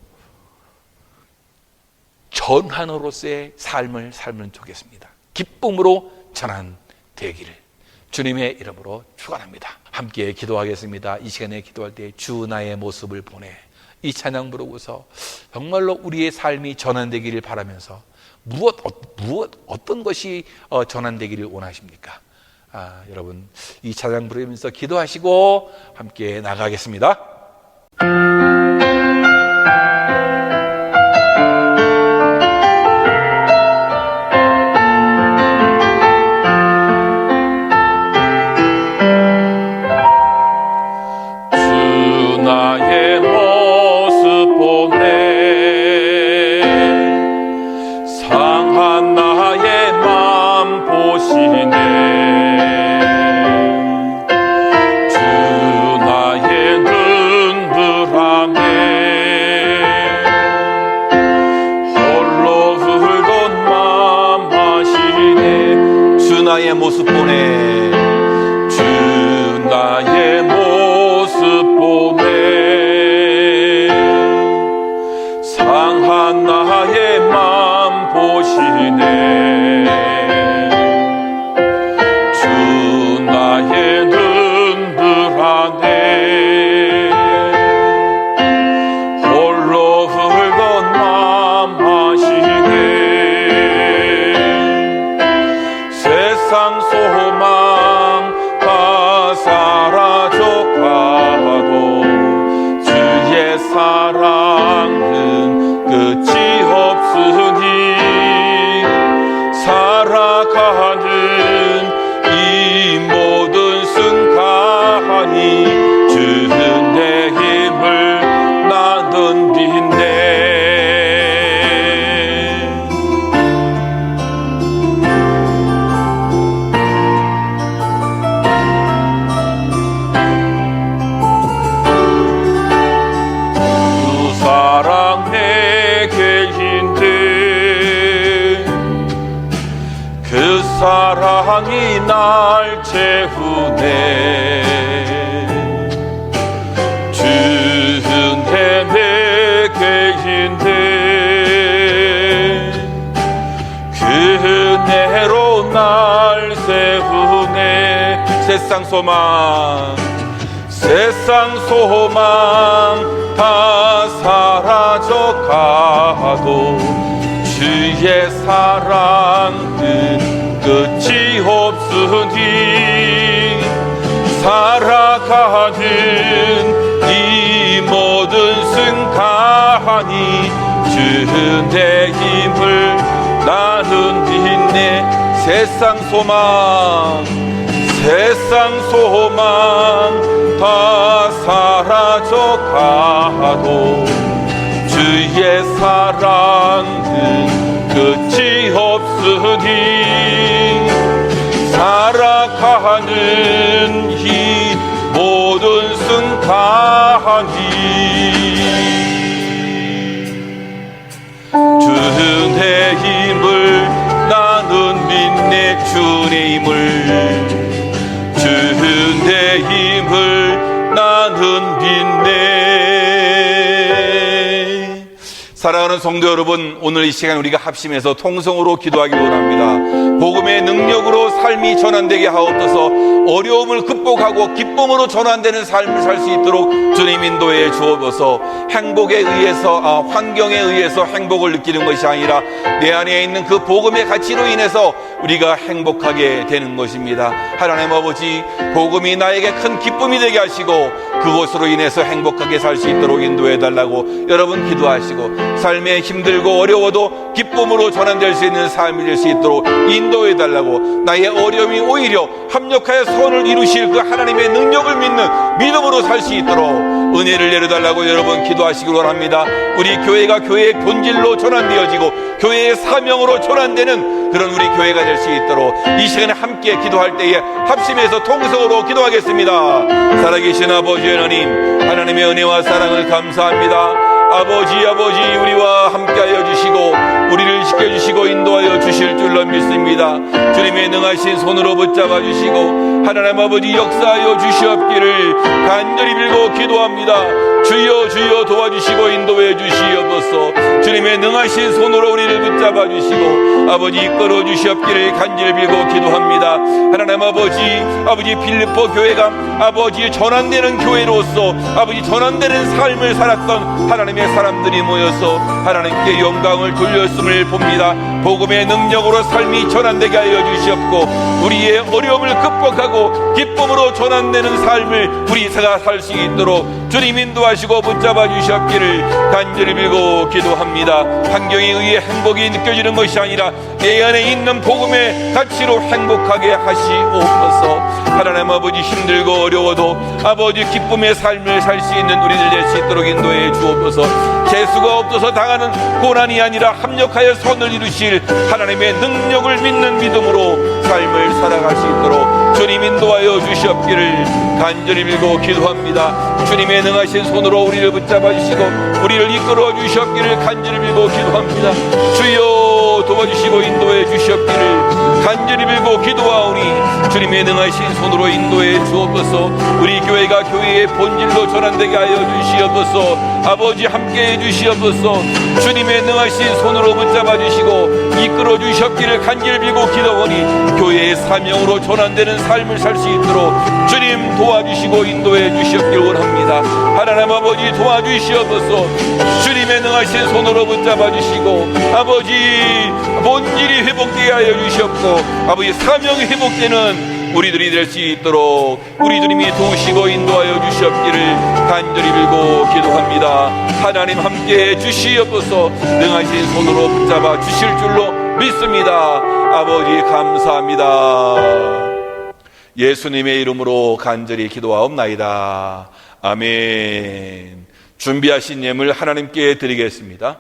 전환으로서의 삶을 살면 좋겠습니다. 기쁨으로 전환되기를 주님의 이름으로 축원합니다. 함께 기도하겠습니다. 이 시간에 기도할 때 주 나의 모습을 보내, 이 찬양 부르고서 정말로 우리의 삶이 전환되기를 바라면서 어떤 것이 전환되기를 원하십니까? 여러분 이 찬양 부르면서 기도하시고 함께 나가겠습니다. 주 나의 모습 보내, 상한 나의 맘 보시네. 나의 모습 보내, 주 나의 모습 보내, 상한 나의 맘 보시네. 주 나의 눈물 안에 홀로 흘던 맘 아시네. 세상 소망 다 사라져 가도 주의 사랑은 끝이 없으니, 살아가는 이 모든 순간이 주는 내 힘을 나는 빛내. 사랑 내게인데 그 사랑이 날 채우네. 주는 내게인데 그 은혜로 날 세우네. 세상 소망 다 사라져 가도 주의 사랑은 끝이 없으니, 살아가는 이 모든 순간이 주는 내 힘을 나는 빛내. 세상 소망 다 사라져 가도 주의 사랑은 끝이 없으니, 살아가는 이 모든 순간이 주는 내 힘을 나는 믿네. 주의 힘을, 주는 내 힘을 나는 빛내. 사랑하는 성도 여러분, 오늘 이 시간 우리가 합심해서 통성으로 기도하기 원합니다. 복음의 능력으로 삶이 전환되게 하옵소서. 어려움을 극복하고 기쁨으로 전환되는 삶을 살 수 있도록 주님 인도해 주옵소서. 행복에 의해서 환경에 의해서 행복을 느끼는 것이 아니라 내 안에 있는 그 복음의 가치로 인해서 우리가 행복하게 되는 것입니다. 하나님 아버지, 복음이 나에게 큰 기쁨이 되게 하시고 그것으로 인해서 행복하게 살 수 있도록 인도해 달라고 여러분 기도하시고, 삶에 힘들고 어려워도 기쁨으로 전환될 수 있는 삶이 될 수 있도록 인도해 달라고, 나의 어려움이 오히려 합력하여 선을 이루실 그 하나님의 능력을 믿는 믿음으로 살 수 있도록 은혜를 내려달라고 여러분 기도하시기 원합니다. 우리 교회가 교회의 본질로 전환되어지고 교회의 사명으로 전환되는 그런 우리 교회가 될 수 있도록 이 시간에 함께 기도할 때에 합심해서 통성으로 기도하겠습니다. 살아계신 아버지 하나님, 하나님의 은혜와 사랑을 감사합니다. 아버지 우리와 함께하여 주시고 우리를 지켜주시고 인도하여 주실 줄로 믿습니다. 주님의 능하신 손으로 붙잡아 주시고 하나님 아버지 역사하여 주시옵기를 간절히 빌고 기도합니다. 주여 도와주시고 인도해 주시옵소서. 주님의 능하신 손으로 우리를 붙잡아 주시고 아버지 이끌어 주시옵기를 간절히 빌고 기도합니다. 하나님 아버지 빌립보 교회가 아버지 전환되는 교회로서 아버지 전환되는 삶을 살았던 하나님의 사람들이 모여서 하나님께 영광을 돌렸음을 봅니다. 복음의 능력으로 삶이 전환되게 하여 주시옵고 우리의 어려움을 극복하고 기쁨으로 전환되는 삶을 우리 가 살 수 있도록 주님 인도하시고 붙잡아 주시옵기를 간절히 빌고 기도합니다. 환경에 의해 행복이 느껴지는 것이 아니라 내 안에 있는 복음의 가치로 행복하게 하시옵소서. 하나님 아버지 힘들고 어려워도 아버지 기쁨의 삶을 살 수 있는 우리들 될 수 있도록 인도해 주옵소서. 재수가 없어서 당하는 고난이 아니라 합력하여 선을 이루실 하나님의 능력을 믿는 믿음으로 삶을 살아갈 수 있도록 주님 인도하여 주시옵기를 간절히 빌고 기도합니다. 주님의 능하신 손으로 우리를 붙잡아 주시고 우리를 이끌어 주시옵기를 간절히 빌고 기도합니다. 주여 도와주시고 인도해 주시옵기를 간절히 빌고 기도하오니 주님의 능하신 손으로 인도해 주옵소서. 우리 교회가 교회의 본질로 전환되게 하여 주시옵소서. 아버지 함께해 주시옵소서. 주님의 능하신 손으로 붙잡아 주시고 이끌어 주시옵기를 간절히 빌고 기도하오니 교회의 사명으로 전환되는 삶을 살 수 있도록 주님 도와주시고 인도해 주시옵기를 원합니다. 하나님 아버지 도와주시옵소서. 주님의 능하신 손으로 붙잡아 주시고 아버지 본질이 회복되게 하여 주시옵고 아버지 사명이 회복되는 우리들이 될 수 있도록 우리 주님이 도우시고 인도하여 주시옵기를 간절히 빌고 기도합니다. 하나님 함께해 주시옵소서. 능하신 손으로 붙잡아 주실 줄로 믿습니다. 아버지 감사합니다. 예수님의 이름으로 간절히 기도하옵나이다. 아멘. 준비하신 예물 하나님께 드리겠습니다.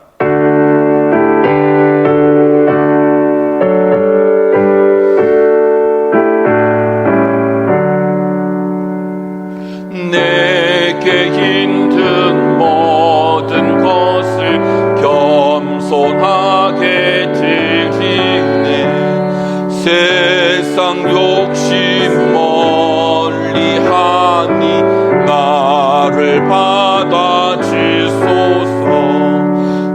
내게 힘든 모든 것을 겸손하게 드리네. 세상 욕심 멀리 하니 나를 받아 주소서.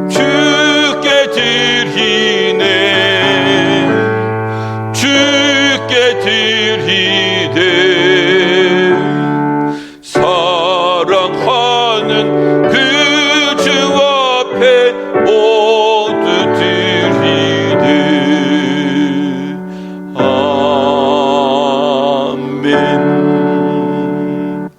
주께 드리네. 주께 드리네. 사랑하는 그 주 앞에 모두 드리네. 아멘.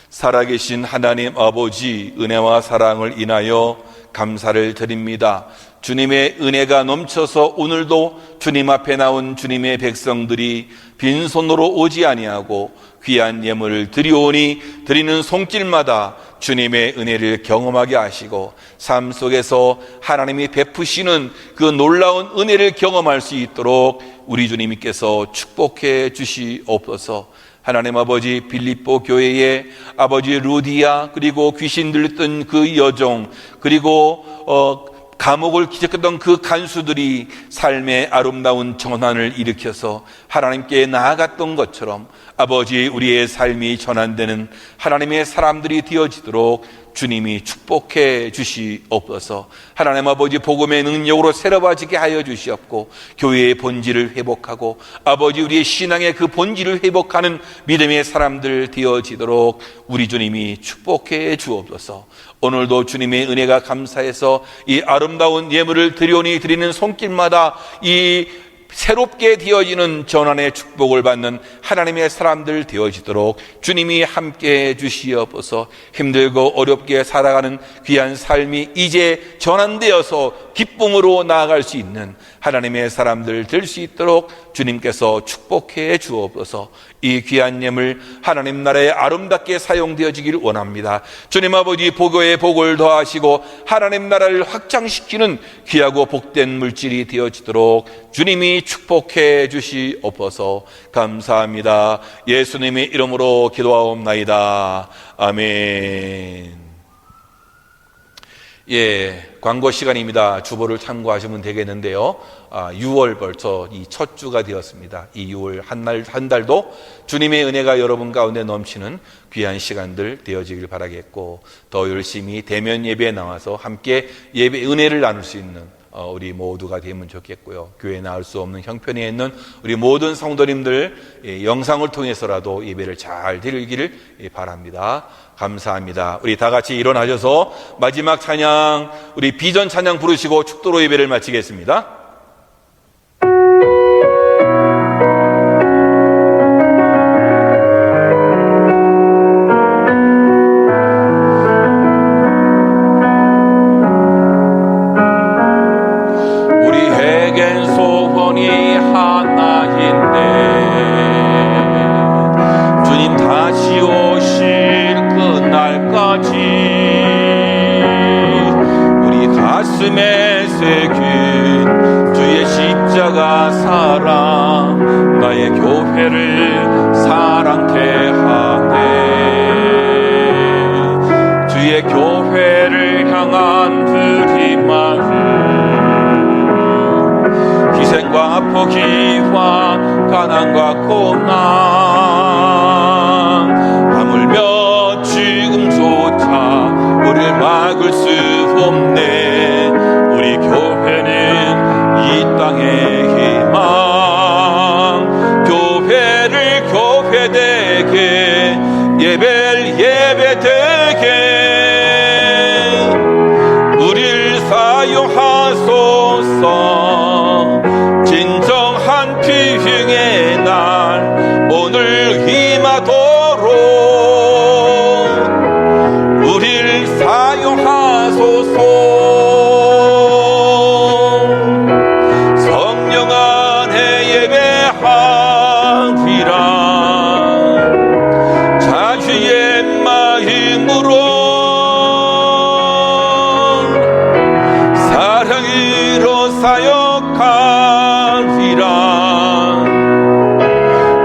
살아계신 하나님 아버지, 은혜와 사랑을 인하여 감사를 드립니다. 주님의 은혜가 넘쳐서 오늘도 주님 앞에 나온 주님의 백성들이 빈손으로 오지 아니하고 귀한 예물을 드리오니 드리는 손길마다 주님의 은혜를 경험하게 하시고 삶 속에서 하나님이 베푸시는 그 놀라운 은혜를 경험할 수 있도록 우리 주님께서 축복해 주시옵소서. 하나님 아버지, 빌립보 교회의 아버지 루디아, 그리고 귀신 들렸던 그 여종, 그리고 감옥을 기적했던 그 간수들이 삶의 아름다운 전환을 일으켜서 하나님께 나아갔던 것처럼 아버지, 우리의 삶이 전환되는 하나님의 사람들이 되어지도록 주님이 축복해 주시옵소서. 하나님 아버지, 복음의 능력으로 새로워지게 하여 주시옵고 교회의 본질을 회복하고 아버지, 우리의 신앙의 그 본질을 회복하는 믿음의 사람들 되어지도록 우리 주님이 축복해 주옵소서. 오늘도 주님의 은혜가 감사해서 이 아름다운 예물을 드리오니 드리는 손길마다 이 새롭게 되어지는 전환의 축복을 받는 하나님의 사람들 되어지도록 주님이 함께해 주시옵소서. 힘들고 어렵게 살아가는 귀한 삶이 이제 전환되어서 기쁨으로 나아갈 수 있는 하나님의 사람들 될 수 있도록 주님께서 축복해 주옵소서. 이 귀한 예물 하나님 나라에 아름답게 사용되어지길 원합니다. 주님 아버지, 복의 복을 더하시고 하나님 나라를 확장시키는 귀하고 복된 물질이 되어지도록 주님이 축복해 주시옵소서. 감사합니다. 예수님의 이름으로 기도하옵나이다. 아멘. 광고 시간입니다. 주보를 참고하시면 되겠는데요. 6월 벌써 이 첫 주가 되었습니다. 이 6월 한 달도 주님의 은혜가 여러분 가운데 넘치는 귀한 시간들 되어지길 바라겠고, 더 열심히 대면 예배에 나와서 함께 예배 은혜를 나눌 수 있는 우리 모두가 되면 좋겠고요. 교회에 나올 수 없는 형편에 있는 우리 모든 성도님들 영상을 통해서라도 예배를 잘 드리기를 바랍니다. 감사합니다. 우리 다 같이 일어나셔서 마지막 찬양, 우리 비전 찬양 부르시고 축도로 예배를 마치겠습니다. 우리에겐 소원이 하나인데 주님 다시 오실 그날까지 우리 가슴에 새긴 주의 십자가 사랑 나의 교회를 사랑케 하네. 주의 교회를 향한 드림마음 희생과 포기와 가난과 고난 하물며 지금조차 우리를 막을 수 없네. 우리 교회는 이 땅의 희망 교회를 교회되게 예배를 예배되게 우릴 사용하소서. 진정한 피흥의 날 오늘 임하도록 우릴 사용하소서. 성령 안에 예배하리라. 자주의 마음으로 사랑으로 사역하리라.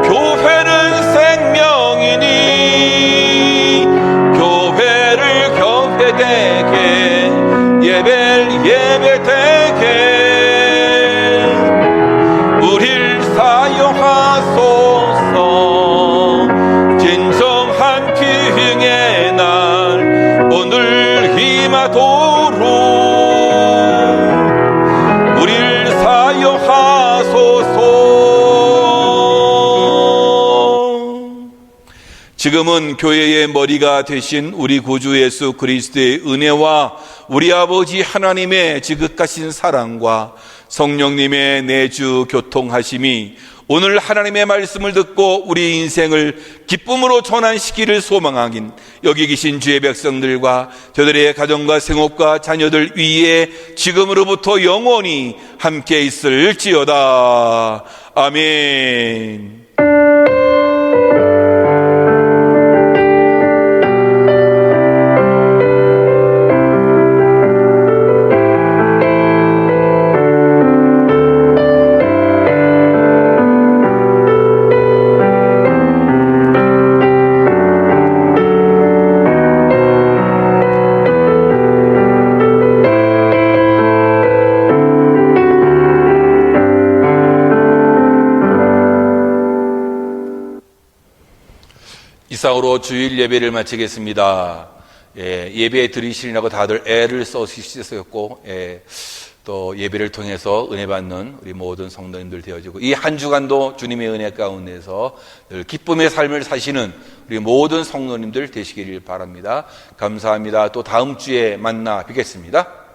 교회는 생명이니 교회를 교회되게 예배를 예배되게 우릴 사용하소서. 진정한 피흥의 날 오늘 임하도록 우릴 사용하소서. 지금은 교회의 머리가 되신 우리 구주 예수 그리스도의 은혜와 우리 아버지 하나님의 지극하신 사랑과 성령님의 내주 교통하심이 오늘 하나님의 말씀을 듣고 우리 인생을 기쁨으로 전환시키를 소망하긴 여기 계신 주의 백성들과 저들의 가정과 생업과 자녀들 위에 지금으로부터 영원히 함께 있을지어다. 아멘. 이상으로 주일 예배를 마치겠습니다. 예배 드리시려고 다들 애를 써주셨고, 또 예배를 통해서 은혜 받는 우리 모든 성도님들 되어지고, 이 한 주간도 주님의 은혜 가운데서 늘 기쁨의 삶을 사시는 우리 모든 성도님들 되시기를 바랍니다. 감사합니다. 또 다음 주에 만나 뵙겠습니다.